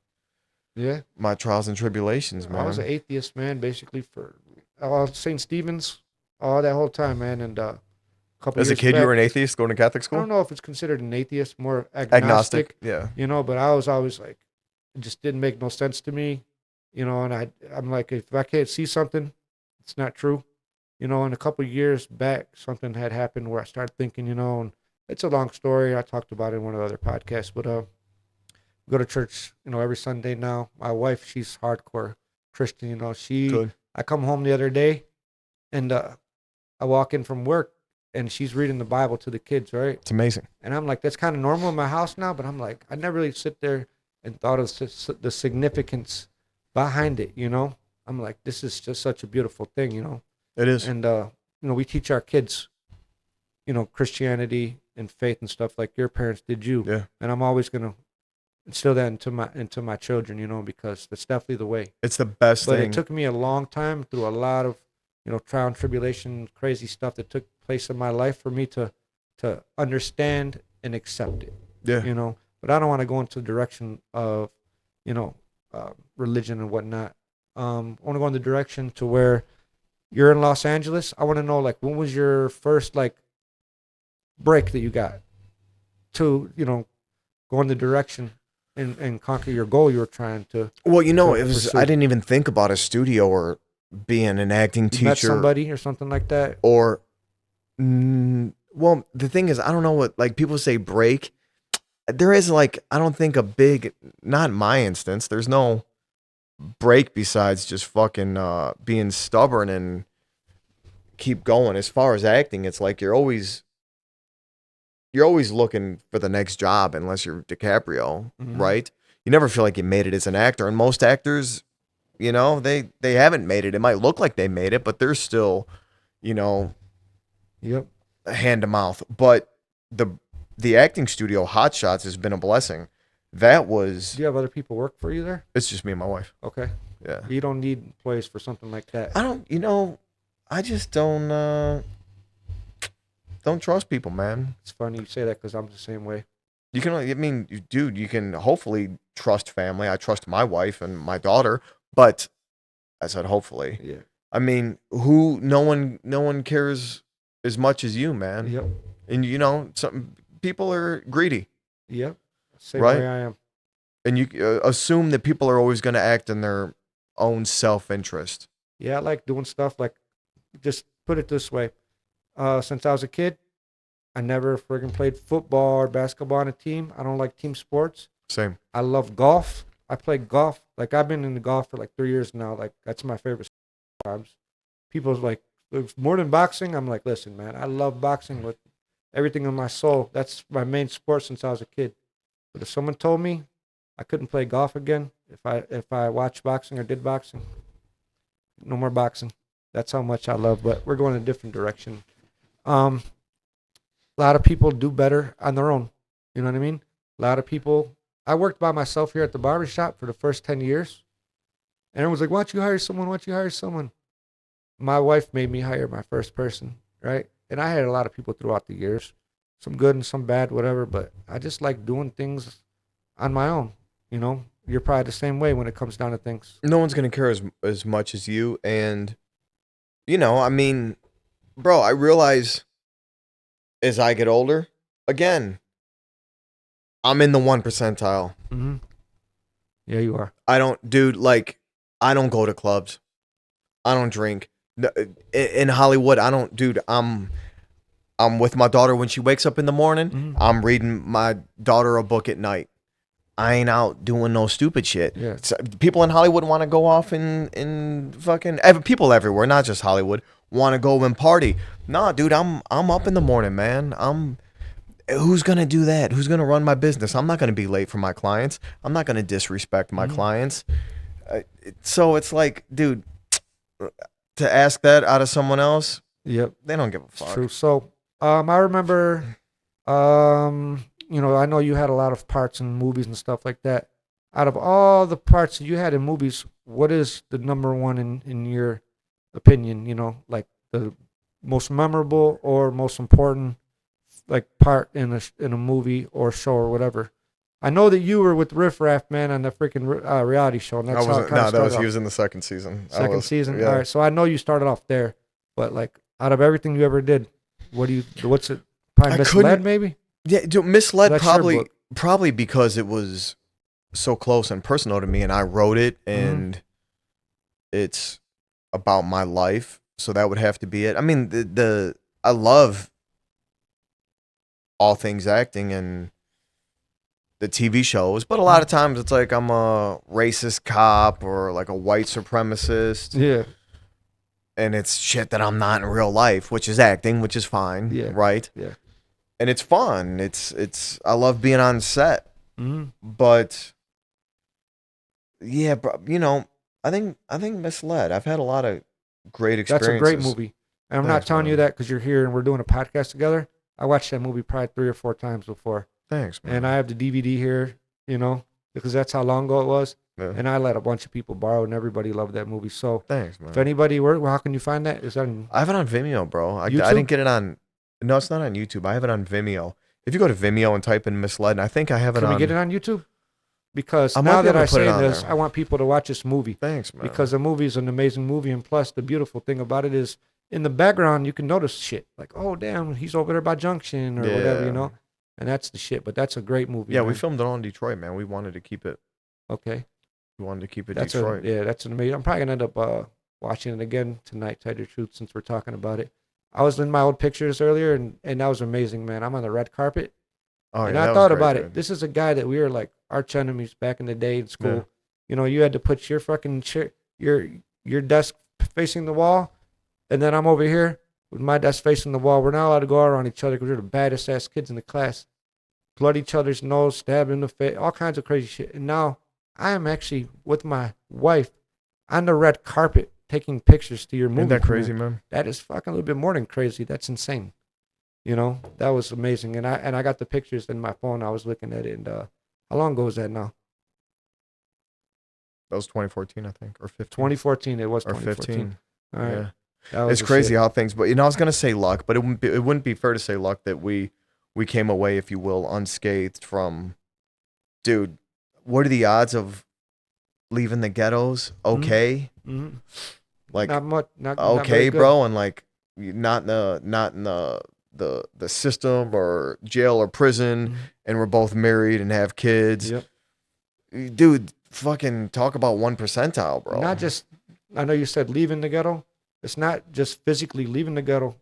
B: trials and tribulations, man.
A: I was an atheist, man, basically for St. Stephen's that whole time, man, and couple
B: as a kid, you were an atheist going to Catholic school?
A: I don't know if it's considered an atheist, more agnostic.
B: Yeah.
A: But I was always like, it just didn't make no sense to me, and I'm like, if I can't see something, it's not true. And a couple of years back, something had happened where I started thinking, and it's a long story. I talked about it in one of the other podcasts, but go to church, every Sunday now. My wife, she's hardcore. Christian. You know,
B: Good.
A: I come home the other day, and I walk in from work, and she's reading the Bible to the kids, right?
B: It's amazing.
A: And I'm like, that's kind of normal in my house now, but I'm like, I never really sit there and thought of the significance behind it, you know? I'm like, this is just such a beautiful thing, you know?
B: It is.
A: And, you know, we teach our kids, you know, Christianity and faith and stuff like your parents did you.
B: Yeah.
A: And I'm always going to instill that into my children, you know, because that's definitely the way.
B: It's the best
A: But
B: thing.
A: it took me a long time through a lot of, you know, trial and tribulation, crazy stuff that took place in my life for me to understand and accept it.
B: Yeah.
A: You know, but I don't want to go into the direction of, you know, religion and whatnot. I want to go in the direction to where you're in Los Angeles. I want to know, like, when was your first, like, break that you got to, you know, go in the direction and conquer your goal you were trying to.
B: Well, you know,
A: to
B: it was.
A: pursue.
B: I didn't even think about a studio or being an acting
A: You met
B: teacher
A: somebody or something like that.
B: or. Well, the thing is, I don't know what, like, people say break. There is, like, I don't think a big, not in my instance, there's no break besides just fucking being stubborn and keep going. As far as acting, it's like you're always looking for the next job unless you're DiCaprio,
A: Mhm.
B: right? You never feel like you made it as an actor. And most actors, you know, they haven't made it. It might look like they made it, but they're still, you know,
A: Yep.
B: hand to mouth. But the acting studio, Hot Shots, has been a blessing. That was,
A: Do you have other people work for you there?
B: it's just me and my wife.
A: Okay.
B: Yeah.
A: You don't need employees for something like that.
B: I don't, you know, I just don't trust people, man.
A: It's funny you say that because I'm the same way.
B: You can, I mean, dude, you can hopefully trust family. I trust my wife and my daughter, but I said hopefully.
A: Yeah.
B: I mean, no one cares as much as you, man.
A: Yep.
B: And you know, some people are greedy,
A: Yep. Same
B: Right?
A: way I am.
B: and you assume that people are always going to act in their own self-interest.
A: Yeah, I like doing stuff like, just put it this way. Since I was a kid, I never friggin' played football or basketball on a team. I don't like team sports.
B: Same.
A: I love golf. I play golf. Like, I've been in the golf for like 3 years now. Like, that's my favorite times. People's like, it's more than boxing. I'm like, listen, man, I love boxing with everything in my soul. That's my main sport since I was a kid. But if someone told me I couldn't play golf again, if I watched boxing or did boxing, no more boxing. That's how much I love. But we're going a different direction. A lot of people do better on their own. You know what I mean? A lot of people. I worked by myself here at the barbershop for the first 10 years. And everyone's like, why don't you hire someone? Why don't you hire someone? My wife made me hire my first person, right? And I had a lot of people throughout the years, some good and some bad, whatever. But I just like doing things on my own. You know, you're probably the same way when it comes down to things.
B: No one's going to care as much as you. And, you know, I mean, bro, I realize as I get older, again, I'm in the 1 percentile.
A: Mm-hmm. Yeah, you are.
B: I don't, dude, like, I don't go to clubs. I don't drink. In Hollywood, I don't, dude, I'm with my daughter when she wakes up in the morning.
A: Mhm.
B: I'm reading my daughter a book at night. I ain't out doing no stupid shit.
A: Yeah.
B: People in Hollywood want to go off and fucking, people everywhere, not just Hollywood, want to go and party. Nah, dude, I'm up in the morning, man. Who's gonna do that? Who's gonna run my business? I'm not gonna be late for my clients. I'm not gonna disrespect my clients. So it's like, dude, to ask that out of someone else,
A: Yep.
B: they don't give a
A: It's
B: fuck.
A: true. So, I remember, you know, I know you had a lot of parts in movies and stuff like that. Out of all the parts that you had in movies, what is the number one in your opinion? You know, like the most memorable or most important, like, part in a movie or show or whatever. I know that you were with Riff Raff, man, on the freaking reality show, and that's how it kind of started.
B: He was in the second season.
A: Second season.
B: Yeah.
A: All right, so I know you started off there, but like, out of everything you ever did, what's it? Probably
B: I
A: Misled,
B: couldn't-
A: maybe.
B: Yeah, dude, Misled
A: That's your
B: probably because it was so close and personal to me, and I wrote it, and it's about my life, so that would have to be it. I mean, I love all things acting, and the TV shows, but a lot of times it's like I'm a racist cop or like a white supremacist.
A: Yeah.
B: And it's shit that I'm not in real life, which is acting, which is fine,
A: Yeah.
B: right?
A: Yeah.
B: And it's fun. It's I love being on set,
A: Mm-hmm.
B: but yeah, bro, you know, I think Misled. I've had a lot of great
A: That's a
B: experiences.
A: great movie. And I'm not
B: Thanks,
A: telling
B: man.
A: you that because you're here and we're doing a podcast together. I watched that movie probably 3 or 4 times before.
B: Thanks, man.
A: And I have the DVD here, you know, because that's how long ago it was.
B: Yeah.
A: And I let a bunch of people borrow, and everybody loved that movie. So
B: Thanks, man.
A: if anybody, how can you find that? Is that on
B: I have it on Vimeo, bro. I
A: YouTube?
B: didn't get it on. No, it's not on YouTube. I have it on Vimeo. If you go to Vimeo and type in Misled, and I think I have it
A: Can
B: on.
A: we get it on YouTube? Because
B: I might
A: now
B: be
A: that
B: able
A: I
B: to put it
A: say
B: on
A: this,
B: there.
A: I want people to watch this movie.
B: Thanks, man.
A: Because the movie is an amazing movie. And plus, the beautiful thing about it is in the background, you can notice shit. Like, oh, damn, he's over there by Junction or whatever, you know? And that's the shit. But that's a great movie.
B: Yeah,
A: man.
B: we filmed it all in Detroit, man. We wanted to keep it.
A: Okay.
B: We wanted to keep it
A: That's
B: Detroit.
A: that's an amazing. I'm probably going to end up watching it again tonight, to tell you the truth, since we're talking about it. I was in my old pictures earlier, and that was amazing, man. I'm on the red carpet.
B: Oh,
A: And
B: yeah,
A: I
B: that
A: thought
B: was great,
A: about
B: dude.
A: it. This is a guy that we were like arch enemies back in the day in school.
B: Yeah.
A: You know, you had to put your fucking chair, your desk facing the wall, and then I'm over here with my desk facing the wall. We're not allowed to go around each other because we're the baddest ass kids in the class. Blood each other's nose, stab in the face, all kinds of crazy shit. And now I am actually with my wife on the red carpet taking pictures to your movie.
B: Isn't that
A: premiere.
B: crazy, man?
A: That is fucking a little bit more than crazy. That's insane. You know, that was amazing. And I got the pictures in my phone. I was looking at it. And how long ago was that now?
B: That was 2014, I think, or 15.
A: 2014. It was
B: or
A: 2014.
B: 15.
A: All right.
B: Yeah.
A: That was
B: It's
A: the
B: crazy
A: shit.
B: how things, but I was gonna say luck, but it wouldn't be fair to say luck that we came away, if you will, unscathed from. Dude, what are the odds of leaving the ghettos? Okay,
A: Mm-hmm.
B: like
A: Not much. Not
B: okay,
A: very good.
B: bro, and like not in the system or jail or prison,
A: Mhm.
B: and we're both married and have kids.
A: Yep.
B: Dude, fucking talk about 1 percentile, bro.
A: Not just, I know you said leaving the ghetto. It's not just physically leaving the ghetto,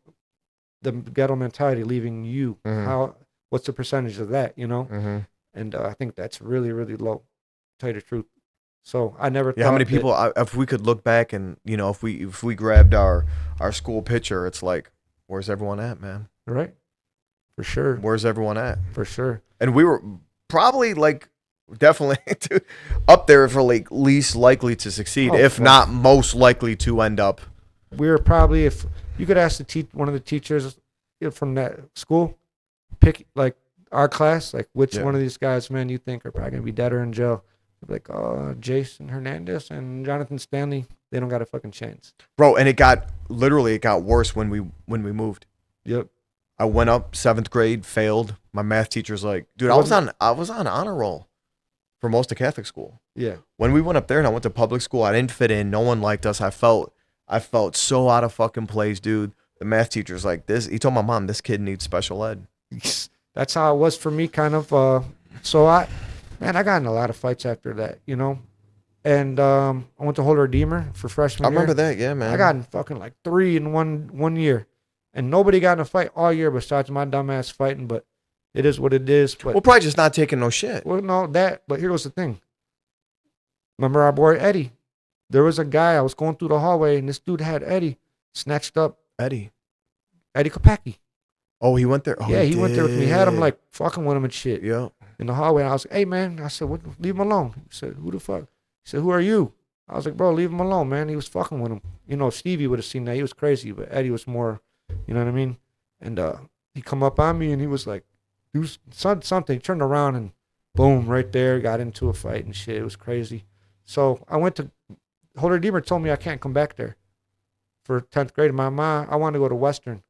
A: the ghetto mentality leaving you.
B: Mhm.
A: What's the percentage of that, you know?
B: Mm-hmm.
A: And I think that's really, really low, to tell you the truth. So I never
B: Yeah,
A: thought
B: how many
A: that-
B: people? If we could look back and if we grabbed our school picture, it's like, where's everyone at, man?
A: right? For sure.
B: Where's everyone at?
A: For sure.
B: And we were probably like definitely up there for like least likely to succeed,
A: Oh,
B: if
A: well.
B: not most likely to end up.
A: We were probably, if you could ask one of the teachers from that school, pick like our class, like which
B: Yeah.
A: one of these guys, man, you think are probably gonna be dead or in jail? They'd be like, oh, Jason Hernandez and Jonathan Stanley, they don't got a fucking chance.
B: Bro, and it got worse when we moved.
A: Yep.
B: I went up 7th grade, failed. My math teacher's like, dude, I was on honor roll for most of Catholic school.
A: Yeah.
B: When we went up there and I went to public school, I didn't fit in. No one liked us. I felt so out of fucking place, dude. The math teacher's like, this. He told my mom, this kid needs special ed.
A: That's how it was for me, kind of. So I got in a lot of fights after that, you know. And I went to Holy Redeemer for freshman
B: I
A: year.
B: remember that, yeah, man.
A: I got in fucking like 3 in one year, and nobody got in a fight all year besides my dumb ass fighting. But it is what it is. But
B: Well, probably just not taking no shit.
A: well, no, that. But here was the thing. Remember our boy Eddie? There was a guy. I was going through the hallway, and this dude had Eddie snatched up.
B: Eddie
A: Kopacki.
B: Oh, he went there. Oh,
A: Yeah, he went there with me. Had him
B: did.
A: like fucking with him and shit
B: Yeah.
A: in the hallway. And I was like, hey man, I said, what, leave him alone. He said, who the fuck? He said, who are you? I was like, bro, leave him alone, man. He was fucking with him. You know, Stevie would have seen that. He was crazy, but Eddie was more, you know what I mean? And he come up on me and he was like, do something. He turned around and boom, right there, got into a fight and shit. It was crazy. So I went to, Holy Redeemer told me I can't come back there for 10th grade. My mom, I want to go to Western.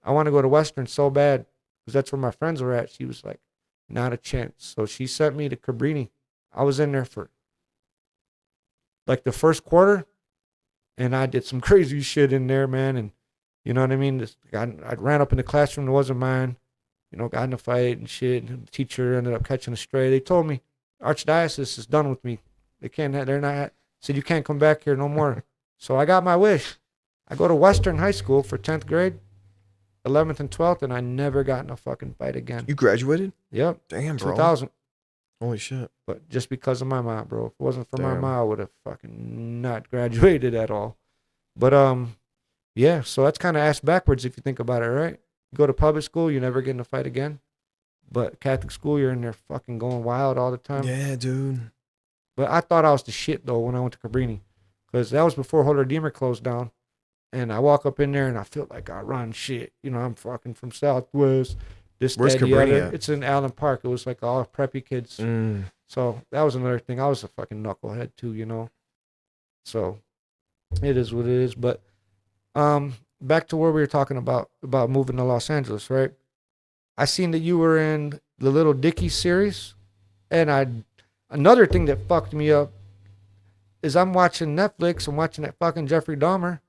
A: I want to go to Western so bad because that's where my friends were at. She was like, not a chance. So she sent me to Cabrini. I was in there for like the first quarter, and I did some crazy shit in there, man. And you know what I mean? I ran up in the classroom that wasn't mine, you know, got in a fight and shit. And the teacher ended up catching a stray. They told me, Archdiocese is done with me. They're not, said, you can't come back here no more. So I got my wish. I go to Western High School for 10th grade, 11th and 12th, and I never got in a fucking fight again.
B: You graduated?
A: Yep.
B: Damn, bro.
A: 2000.
B: Holy shit.
A: But just because of my mom, bro. If it wasn't for my
B: Damn.
A: mom, I would have fucking not graduated at all. But yeah. So that's kind of ass backwards if you think about it, right? You go to public school, you never get in a fight again. But Catholic school, you're in there fucking going wild all the time.
B: Yeah, dude.
A: But I thought I was the shit though when I went to Cabrini, because that was before Holy Redeemer closed down. And I walk up in there and I feel like I run shit. You know, I'm fucking from Southwest. This,
B: Where's
A: that, the
B: Cabrini
A: other.
B: at?
A: It's in Allen Park. It was like all preppy kids.
B: Mm.
A: So that was another thing. I was a fucking knucklehead too, you know. So it is what it is. But back to where we were talking about moving to Los Angeles, right? I seen that you were in the Little Dicky series, and another thing that fucked me up is I'm watching Netflix. I'm watching that fucking Jeffrey Dahmer,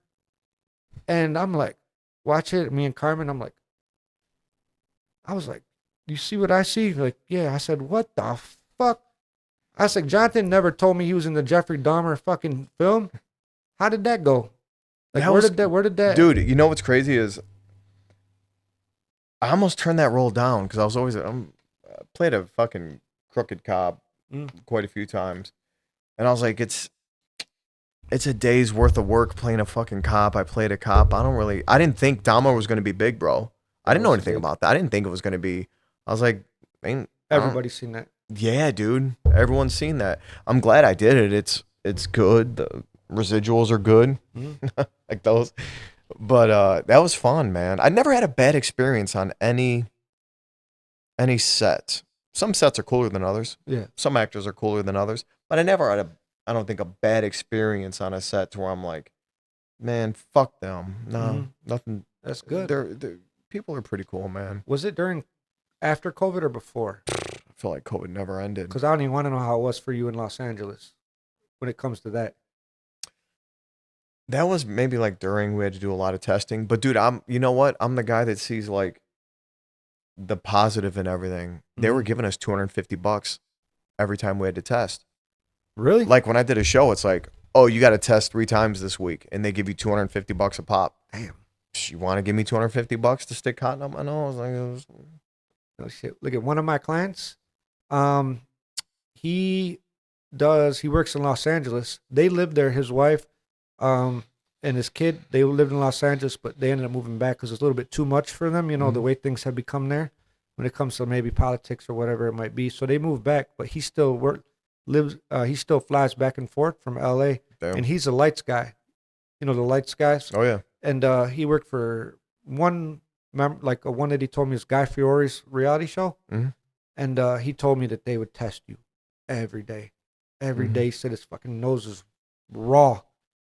A: and I'm like, watch it. Me and Carmen, I was like, you see what I see? Like, yeah. I said, what the fuck? I was like, Jonathan never told me he was in the Jeffrey Dahmer fucking film. How did that go? Like,
B: That
A: where did that?
B: Dude, you know what's crazy is I almost turned that role down because I was always played a fucking crooked cop quite a few times, and I was like, it's a day's worth of work playing a fucking cop. I played a cop. I didn't think Dahmer was gonna be big, bro. I didn't know anything about that. I didn't think it was gonna be. I was like, man,
A: Everybody's seen that.
B: yeah, dude. Everyone's seen that. I'm glad I did it. It's good. The residuals are good, like those. But that was fun, man. I never had a bad experience on any set. Some sets are cooler than others.
A: Yeah.
B: Some actors are cooler than others. But I never had I don't think, a bad experience on a set to where I'm like, man, fuck them. No, nothing.
A: That's good.
B: People are pretty cool, man.
A: Was it after COVID or before?
B: I feel like COVID never ended.
A: Because I don't even want to know how it was for you in Los Angeles when it comes to that.
B: That was maybe like during we had to do a lot of testing. But dude, you know what? I'm the guy that sees like the positive in everything. They were giving us $250 every time we had to test.
A: Really?
B: Like when I did a show, it's like, oh, you got to test 3 times this week, and they give you $250 a pop.
A: Damn.
B: You want to give me $250 to stick cotton up my nose?
A: Oh shit! Look at one of my clients. He works in Los Angeles. They live there. His wife, and his kid. They lived in Los Angeles, but they ended up moving back because it's a little bit too much for them. You know the way things have become there when it comes to maybe politics or whatever it might be. So they moved back, but he still he still flies back and forth from L.A.
B: Damn.
A: And he's a lights guy. You know the lights guys.
B: Oh yeah.
A: And he worked for one that he told me is Guy Fieri's reality show. And he told me that they would test you every day. Every day. He said his fucking nose is raw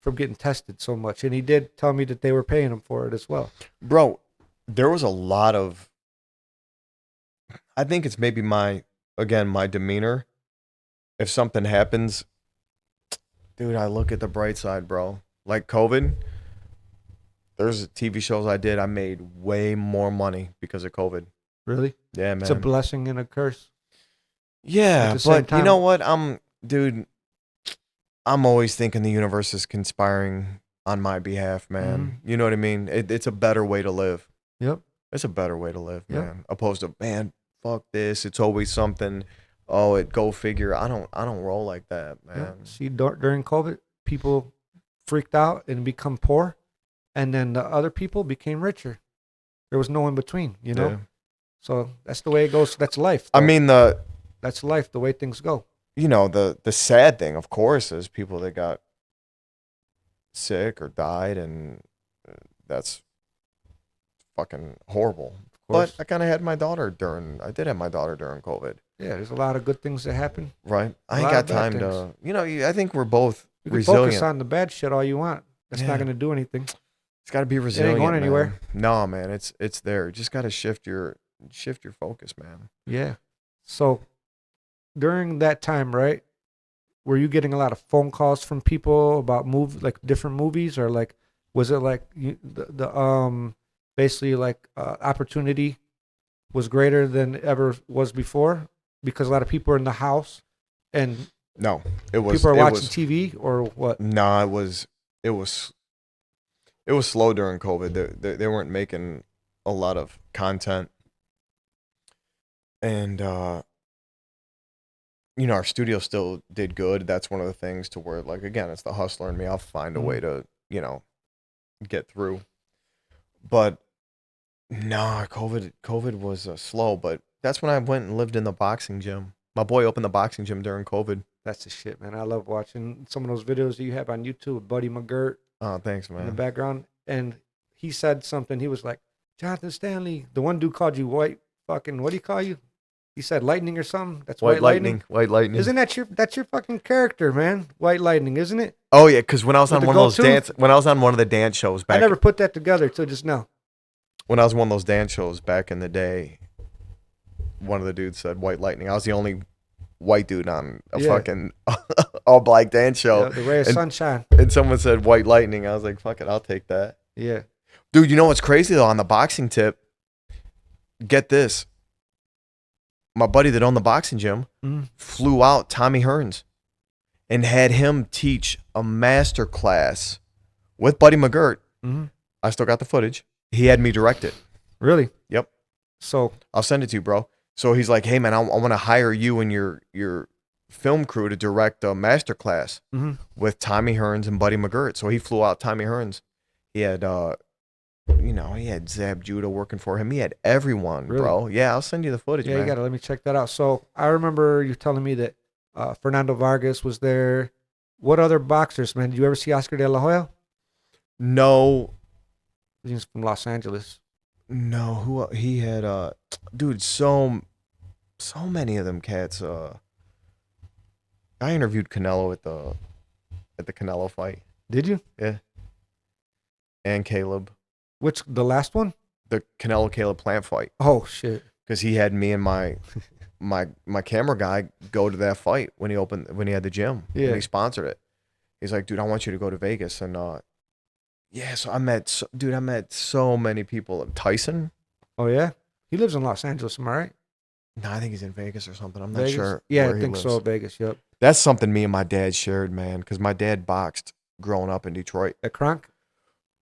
A: from getting tested so much. And he did tell me that they were paying him for it as well.
B: Bro, there was a lot of, I think it's maybe my demeanor. If something happens, dude, I look at the bright side, bro. Like COVID, there's TV shows I did. I made way more money because of COVID.
A: Really?
B: Yeah, man.
A: It's a blessing and a curse.
B: Yeah, but you know what? I'm always thinking the universe is conspiring on my behalf, man. You know what I mean? It's a better way to live.
A: Yep.
B: It's a better way to live, man. Opposed to, man, fuck this. It's always something. Oh, go figure. I don't roll like that, man.
A: Yep. See, during COVID, people freaked out and become poor, and then the other people became richer. There was no in between, you know. Yeah. So that's the way it goes. That's life.
B: Though. I mean,
A: that's life. The way things go.
B: You know, the sad thing, of course, is people that got sick or died, and that's fucking horrible. But I kind of had my daughter during COVID.
A: Yeah, there's a lot of good things that happen.
B: Right. I ain't got time to, I think we're both resilient.
A: Focus on the bad shit all you want. That's not going to do anything.
B: It's got to be resilient.
A: It ain't going anywhere.
B: No, man, it's there. You just got to shift your focus, man.
A: Yeah. So during that time, right, were you getting a lot of phone calls from people about different movies, or like was it like basically like opportunity was greater than ever was before because a lot of people are in the house and
B: no, it was
A: people are watching TV or what?
B: No, it was slow during COVID. They weren't making a lot of content, and you know, our studio still did good. That's one of the things to where, like, again, it's the hustler in me. I'll find a way to, you know, get through. But no, COVID was slow. But that's when I went and lived in the boxing gym. My boy opened the boxing gym during COVID.
A: That's the shit, man. I love watching some of those videos that you have on YouTube with Buddy McGirt
B: Oh, thanks,
A: in the
B: man.
A: background. And he said something. He was like, Jonathan Stanley, the one dude called you white fucking, what do you call you? He said lightning or something. That's white lightning.
B: White lightning.
A: Isn't that's your fucking character, man? White lightning, isn't it?
B: Oh yeah, because when I was
A: With
B: on
A: the
B: one of those
A: go-to?
B: when I was on one of the dance shows
A: I
B: back,
A: never put that together till just now.
B: when I was on one of those dance shows back in the day, one of the dudes said white lightning. I was the only white dude on a
A: Yeah.
B: fucking all black dance show.
A: Yeah, the ray of
B: and,
A: sunshine.
B: and someone said white lightning. I was like, fuck it, I'll take that.
A: Yeah.
B: Dude, you know what's crazy though on the boxing tip? Get this. My buddy that owned the boxing gym flew out Tommy Hearns and had him teach a master class with Buddy McGirt.
A: Mm-hmm.
B: I still got the footage. He had me direct it.
A: Really?
B: Yep.
A: So
B: I'll send it to you, bro. So he's like, hey, man, I want to hire you and your film crew to direct a master class with Tommy Hearns and Buddy McGirt. So he flew out Tommy Hearns. He had, he had Zab Judah working for him. He had everyone,
A: Really?
B: bro. Yeah, I'll send you the footage,
A: yeah,
B: man.
A: you gotta let me check that out. So I remember you telling me that Fernando Vargas was there. What other boxers, man? Did you ever see Oscar De La Hoya?
B: No,
A: He's from Los Angeles.
B: no, who he had, dude, so many of them cats. I interviewed Canelo at the Canelo fight.
A: Did you?
B: Yeah. And Caleb.
A: The last one?
B: The Canelo Caleb Plant fight.
A: Oh shit.
B: Because he had me and my camera guy go to that fight when he had the gym.
A: Yeah.
B: And he sponsored it. He's like, dude, I want you to go to Vegas. And yeah, so I met so many people. Tyson?
A: Oh yeah? He lives in Los Angeles, am I right?
B: No, I think he's in Vegas or something. I'm not
A: Vegas?
B: sure.
A: Yeah,
B: where
A: I
B: he
A: think
B: lives.
A: so. Vegas, yep.
B: That's something me and my dad shared, man. Because my dad boxed growing up in Detroit.
A: At Kronk?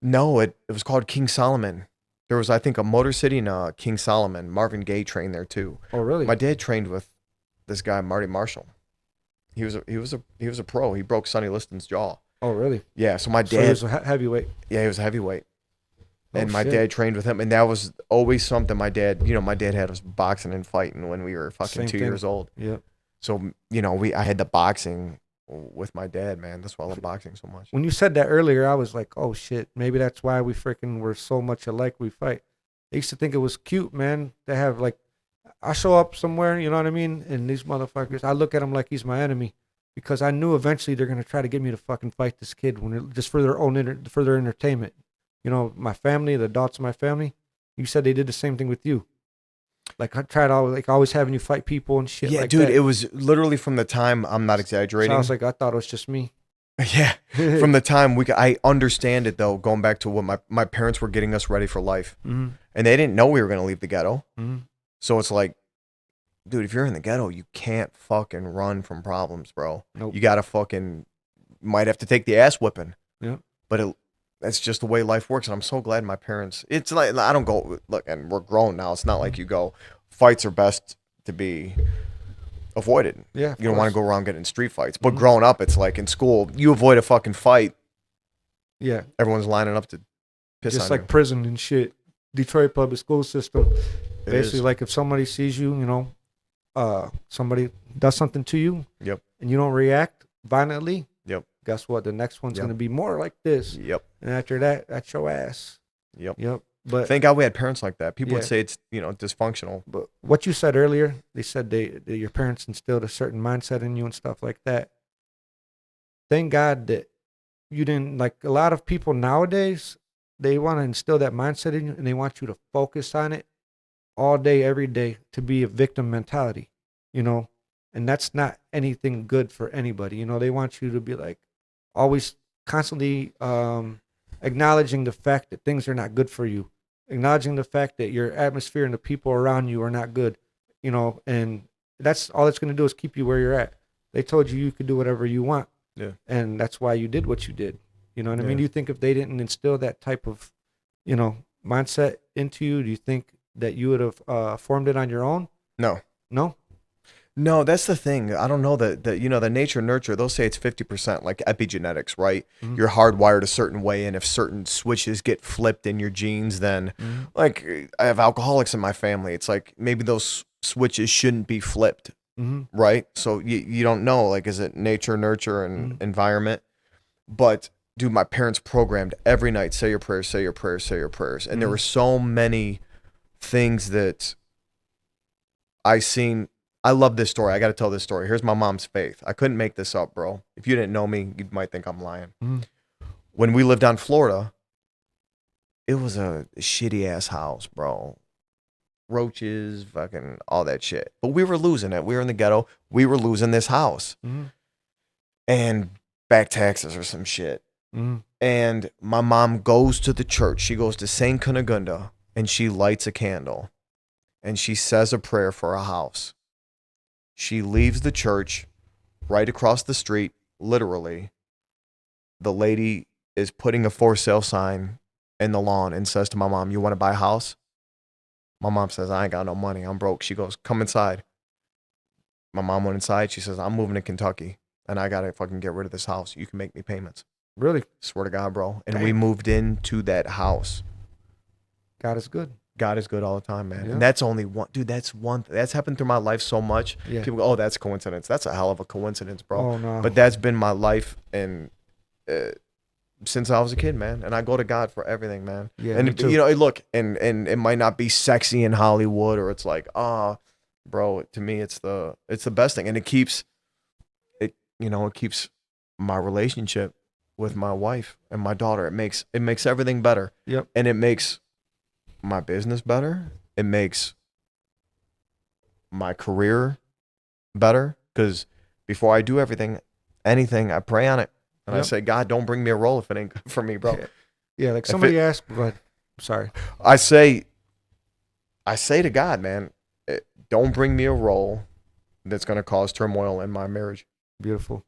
B: No, it was called King Solomon. There was, I think, a Motor City in King Solomon. Marvin Gaye trained there too.
A: Oh really?
B: My dad trained with this guy Marty Marshall. He was a pro. He broke Sonny Liston's jaw.
A: Oh really?
B: Yeah. So my
A: So he
B: dad.
A: was a heavyweight.
B: Yeah, he was a heavyweight.
A: Oh,
B: And my
A: shit.
B: dad trained with him, and that was always something my dad. My dad had us boxing and fighting when we were fucking
A: Same
B: 2
A: thing.
B: years old.
A: Yep.
B: So I had the boxing with my dad, man. That's why I love boxing so much.
A: When you said that earlier, I was like, oh shit, maybe that's why we freaking were so much alike we fight. I used to think it was cute, man, to have like, I show up somewhere, you know what I mean? And these motherfuckers, I look at him like he's my enemy because I knew eventually they're going to try to get me to fucking fight this kid just for their own, for their entertainment. You know, my family, the adults of my family, you said they did the same thing with you. Like I tried always having you fight people and shit.
B: Yeah,
A: like
B: dude,
A: that.
B: it was literally from the time, I'm not
A: So
B: exaggerating.
A: I was like, I thought it was just me.
B: Yeah, from the time I understand it though, going back to what my parents were getting us ready for life,
A: Mm-hmm.
B: and they didn't know we were gonna leave the ghetto.
A: Mm-hmm.
B: So it's like, dude, if you're in the ghetto, you can't fucking run from problems, bro.
A: Nope.
B: You gotta might have to take the ass whipping.
A: Yeah.
B: But that's just the way life works, and I'm so glad my parents. It's like I don't go look, and we're grown now. It's not like you go. Fights are best to be avoided.
A: Yeah.
B: You don't want to go around getting in street fights. But growing up, it's like in school, you avoid a fucking fight.
A: Yeah.
B: Everyone's lining up to piss
A: Just
B: on
A: like
B: you.
A: prison and shit. Detroit public school system.
B: It
A: Basically,
B: is.
A: like if somebody sees you, somebody does something to you.
B: Yep.
A: And you don't react violently.
B: Yep.
A: Guess what? The next one's
B: Yep.
A: gonna be more like this.
B: Yep.
A: And after that, that's your ass.
B: Yep.
A: Yep. But
B: Thank God we had parents like that. People would
A: Yeah.
B: say it's dysfunctional.
A: But what you said earlier, they said that your parents instilled a certain mindset in you and stuff like that. Thank God that you didn't, like a lot of people nowadays, they want to instill that mindset in you and they want you to focus on it all day, every day, to be a victim mentality, and that's not anything good for anybody. They want you to be like always constantly acknowledging the fact that things are not good for you, acknowledging the fact that your atmosphere and the people around you are not good, and that's all it's going to do is keep you where you're at. They told you could do whatever you want.
B: Yeah.
A: And that's why you did what you did. You know what I
B: Yeah.
A: mean? Do you think if they didn't instill that type of, mindset into you, do you think that you would have formed it on your own?
B: No.
A: No?
B: No, that's the thing. I don't know that the nature nurture, they'll say it's 50% like epigenetics, right?
A: Mhm.
B: You're hardwired a certain way, and if certain switches get flipped in your genes, then
A: Mhm.
B: like I have alcoholics in my family. It's like maybe those switches shouldn't be flipped,
A: Mhm.
B: right? So you don't know, like, is it nature, nurture, and
A: Mhm.
B: environment? But dude, my parents programmed every night, say your prayers, say your prayers, say your prayers. And there were
A: Mhm.
B: so many things that I seen. I love this story. I got to tell this story. Here's my mom's faith. I couldn't make this up, bro. If you didn't know me, you might think I'm lying.
A: Mhm.
B: When we lived on Florida, it was a shitty ass house, bro. Roaches, fucking all that shit. But we were losing it. We were in the ghetto. We were losing this house
A: Mhm.
B: and back taxes or some shit.
A: Mhm.
B: And my mom goes to the church. She goes to St. Cunegunda and she lights a candle and she says a prayer for a house. She leaves the church right across the street, literally. The lady is putting a for sale sign in the lawn and says to my mom, "You want to buy a house?" My mom says, "I ain't got no money. I'm broke." She goes, "Come inside." My mom went inside. She says, "I'm moving to Kentucky and I got to fucking get rid of this house. You can make me payments."
A: Really,
B: Swear to God, bro. And we
A: damn.
B: moved into that house.
A: God is good.
B: God is good all the time, man.
A: Yeah.
B: And that's only one, dude. That's one. That's happened through my life so much.
A: Yeah.
B: People go, "Oh, that's coincidence." That's a hell of a coincidence, bro.
A: Oh no.
B: But that's been my life, and since I was a kid, man. And I go to God for everything, man.
A: Yeah,
B: And
A: me too.
B: you know, look, and it might not be sexy in Hollywood, or it's like, bro. To me, it's the best thing, and it keeps it. You know, it keeps my relationship with my wife and my daughter. It makes everything better.
A: Yep.
B: And it makes my business better. It makes my career better because before I do anything, I pray on it. And I
A: Yep.
B: say, God, don't bring me a role if it ain't good for me, bro.
A: Yeah. Yeah. Like
B: If
A: somebody
B: it,
A: asked, but sorry.
B: I say to God, man, don't bring me a role that's going to cause turmoil in my marriage.
A: Beautiful.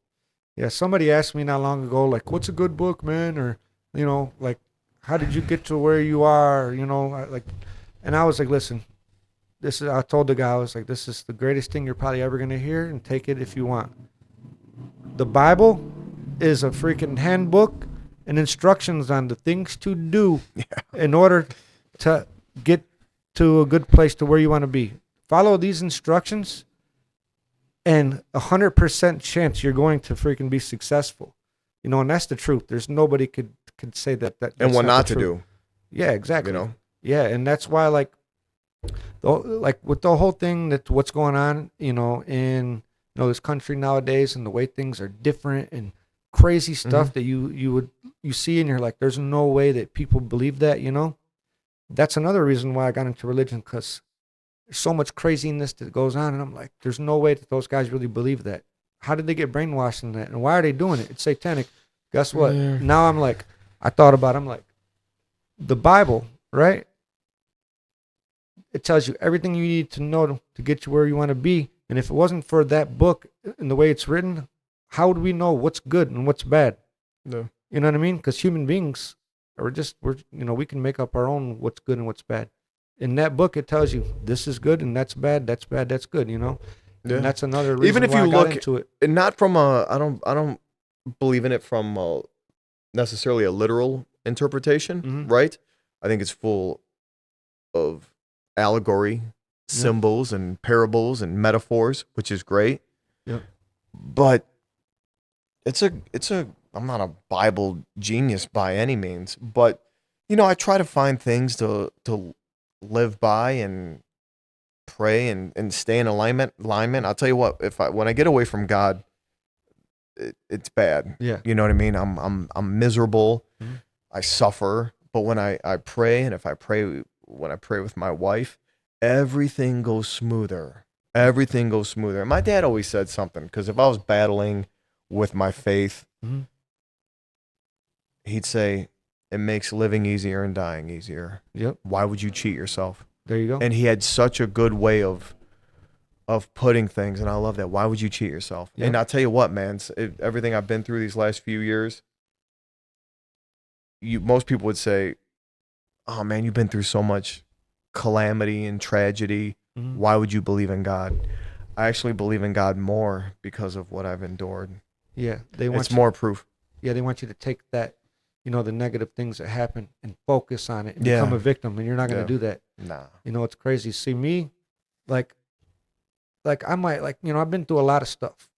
A: Yeah. Somebody asked me not long ago, like, "What's a good book, man?" Or, like, "How did you get to where you are?" And I was like, "Listen, this is." I told the guy, I was like, "This is the greatest thing you're probably ever gonna hear, and take it if you want." The Bible is a freaking handbook and instructions on the things to do in order to get to a good place to where you want to be. Follow these instructions, and 100% chance you're going to freaking be successful. And that's the truth. There's nobody could say that's
B: And what not
A: the
B: to
A: truth.
B: do,
A: Yeah, exactly.
B: you know?
A: Yeah, and that's why, like, with the whole thing that what's going on, in this country nowadays, and the way things are different and crazy stuff that you see, and you're like, there's no way that people believe that. That's another reason why I got into religion, because there's so much craziness that goes on, and I'm like, there's no way that those guys really believe that. How did they get brainwashed in that, and why are they doing it? It's satanic. Guess what?
B: Yeah.
A: Now I'm like, I thought about it, I'm like, the Bible, right? It tells you everything you need to know to get you where you want to be. And if it wasn't for that book and the way it's written, how would we know what's good and what's bad?
B: No.
A: You know what I mean? Because human beings we can make up our own what's good and what's bad. In that book, it tells you this is good and that's bad, that's bad, that's good.
B: Yeah.
A: And that's another
B: Even
A: reason
B: if
A: why
B: you
A: I got
B: look,
A: into it.
B: and not from I don't believe in it from necessarily a literal interpretation,
A: Mhm.
B: right? I think it's full of allegory,
A: Yep.
B: symbols, and parables and metaphors, which is great.
A: Yep.
B: But it's a I'm not a Bible genius by any means, but I try to find things to live by and pray and stay in alignment. I'll tell you what, when I get away from God, it's bad.
A: Yeah.
B: You know what I mean? I'm miserable.
A: Mhm.
B: I suffer. But when I pray, and when I pray with my wife, everything goes smoother. Everything goes smoother. And my dad always said something, because if I was battling with my faith,
A: Mhm.
B: he'd say, it makes living easier and dying easier.
A: Yep.
B: Why would you cheat yourself?
A: There you go.
B: And he had such a good way of putting things, and I love that. Why would you cheat yourself?
A: Yep.
B: And I'll tell you what, man, everything I've been through these last few years, most people would say, oh man, you've been through so much calamity and tragedy.
A: Mhm.
B: Why would you believe in God? I actually believe in God more because of what I've endured.
A: Yeah,
B: It's more proof.
A: Yeah, they want you to take that, the negative things that happen and focus on it and
B: Yeah.
A: become a victim, and you're not gonna do that.
B: Nah.
A: It's crazy. See me, like I might I've been through a lot of stuff,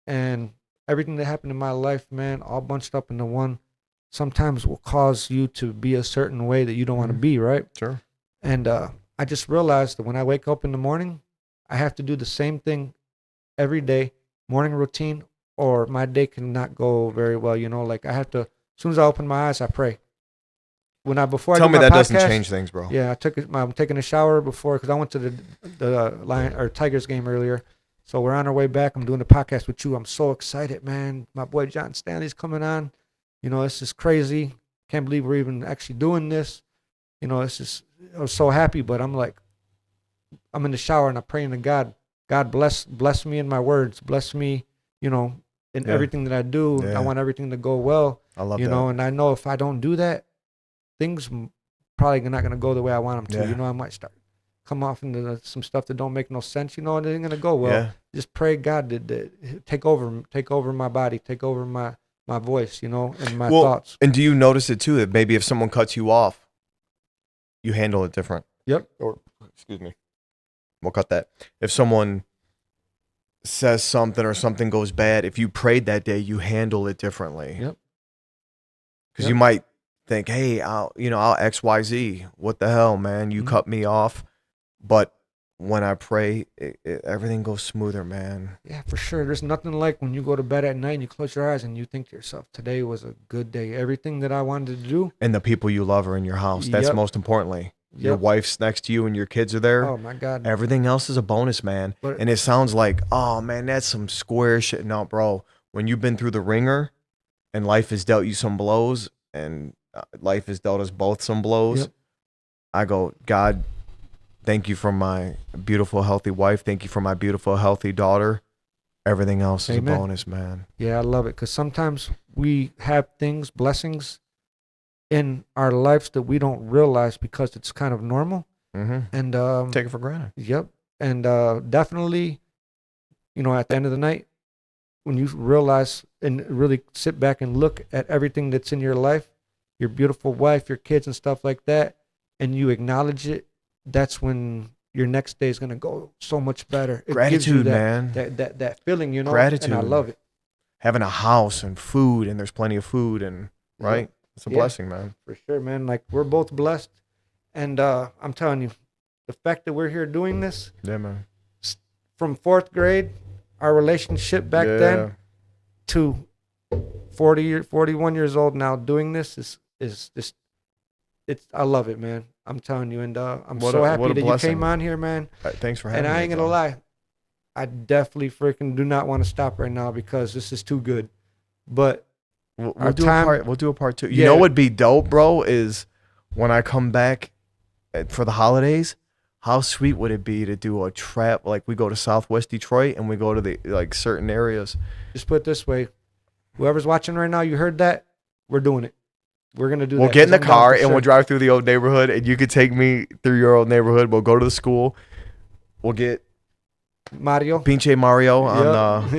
A: and everything that happened in my life, man, all bunched up into one, sometimes will cause you to be a certain way that you don't want to be, right?
B: Sure.
A: And I just realized that when I wake up in the morning, I have to do the same thing every day, morning routine, or my day cannot go very well. Like I have to, as soon as I open my eyes, I pray. Before
B: Tell
A: I do
B: me
A: my
B: that
A: podcast,
B: doesn't change things, bro.
A: yeah, I'm taking a shower before because I went to the Lion or Tigers game earlier. So we're on our way back. I'm doing the podcast with you. I'm so excited, man. My boy Jonathan Stanley's coming on. This is crazy. Can't believe we're even actually doing this. It's just, I was so happy, but I'm like, I'm in the shower and I'm praying to God. God bless me in my words. Bless me, in everything that I do.
B: Yeah.
A: I want everything to go well.
B: I love that.
A: And I know if I don't do that, things probably not going to go the way I want them to.
B: Yeah.
A: I might start come off into some stuff that don't make no sense. It ain't going to go well.
B: Yeah.
A: Just pray God to take over my body, take over my voice, and my thoughts.
B: And do you notice it too, that maybe if someone cuts you off, you handle it different?
A: Yep.
B: Or, excuse me, we'll cut that. If someone says something or something goes bad, if you prayed that day, you handle it differently.
A: Yep.
B: Because you might think, hey, I'll XYZ. What the hell, man? You cut me off. But when I pray, everything goes smoother, man.
A: Yeah, for sure. There's nothing like when you go to bed at night and you close your eyes and you think to yourself, today was a good day. Everything that I wanted to do.
B: And the people you love are in your house. That's most importantly. Your wife's next to you and your kids are there.
A: Oh, my God.
B: Everything else is a bonus, man. And it sounds like, oh, man, that's some square shit. No, bro. When you've been through the ringer and life has dealt you some blows and life has dealt us both some blows, I go, God, thank you for my beautiful, healthy wife. Thank you for my beautiful, healthy daughter. Everything else is a bonus, man.
A: Yeah, I love it. Because sometimes we have things, blessings in our lives that we don't realize because it's kind of normal. And
B: take it for granted.
A: Yep. And definitely, at the end of the night, when you realize and really sit back and look at everything that's in your life, your beautiful wife, your kids and stuff like that, and you acknowledge it, that's when your next day is going to go so much better. It
B: Gratitude,
A: gives you
B: man.
A: That feeling,
B: Gratitude.
A: And I love it.
B: Having a house and food, and there's plenty of food, and right? It's a blessing, man.
A: For sure, man. Like, we're both blessed. And I'm telling you, the fact that we're here doing this.
B: Yeah, man.
A: From 4th grade, our relationship back then, to 41 years old now, doing this is just, I love it, man. I'm telling you. And I'm so happy that you came on here, man.
B: Thanks for having me.
A: And I ain't going to lie. I definitely freaking do not want to stop right now because this is too good. But
B: we'll do a part 2. You know what'd be dope, bro, is when I come back for the holidays, how sweet would it be to do a trap, like we go to Southwest Detroit and we go to the certain areas.
A: Just put it this way. Whoever's watching right now, you heard that? We're doing it. We're going to do that.
B: We'll get in the car and we'll drive through the old neighborhood and you could take me through your old neighborhood. We'll go to the school. We'll get
A: Mario.
B: Pinche Mario on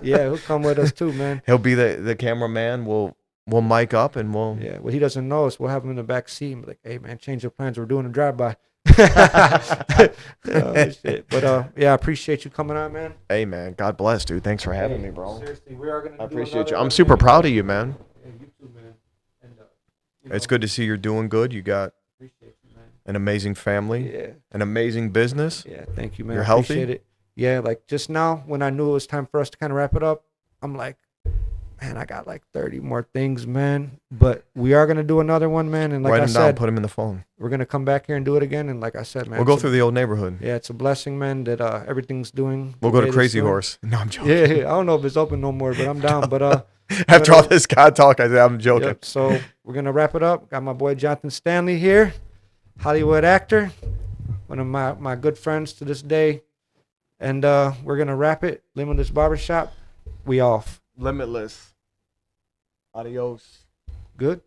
A: yeah, he'll come with us too, man.
B: He'll be the cameraman. We'll mic up and we'll
A: what he doesn't know is we'll have him in the back seat and be like, hey man, change your plans. We're doing a drive-by. Shit. But I appreciate you coming on, man.
B: Hey man, God bless, dude. Thanks for having me, bro.
A: Seriously, we are gonna
B: I appreciate you. I'm super proud of you, man.
A: Yeah, you too, man. And
B: it's good to see you're doing good. You got an amazing family, an amazing business.
A: Yeah, thank you, man.
B: You're healthy.
A: Appreciate it. Yeah, like just now when I knew it was time for us to kind of wrap it up, I'm like, man, I got like 30 more things, man. But we are gonna do another one, man. And like
B: write
A: I
B: them
A: said,
B: down, put them in the phone.
A: We're gonna come back here and do it again. And like I said, man,
B: we'll go through the old neighborhood.
A: Yeah, it's a blessing, man, that everything's doing.
B: We'll go to Crazy Horse. No, I'm joking.
A: Yeah, I don't know if it's open no more, but I'm down. But
B: after all this God talk, I said I'm joking.
A: Yep, so we're gonna wrap it up. Got my boy Jonathan Stanley here, Hollywood actor, one of my good friends to this day, and we're gonna wrap it. Limitless Barbershop. We off.
B: Limitless. Adios.
A: Good.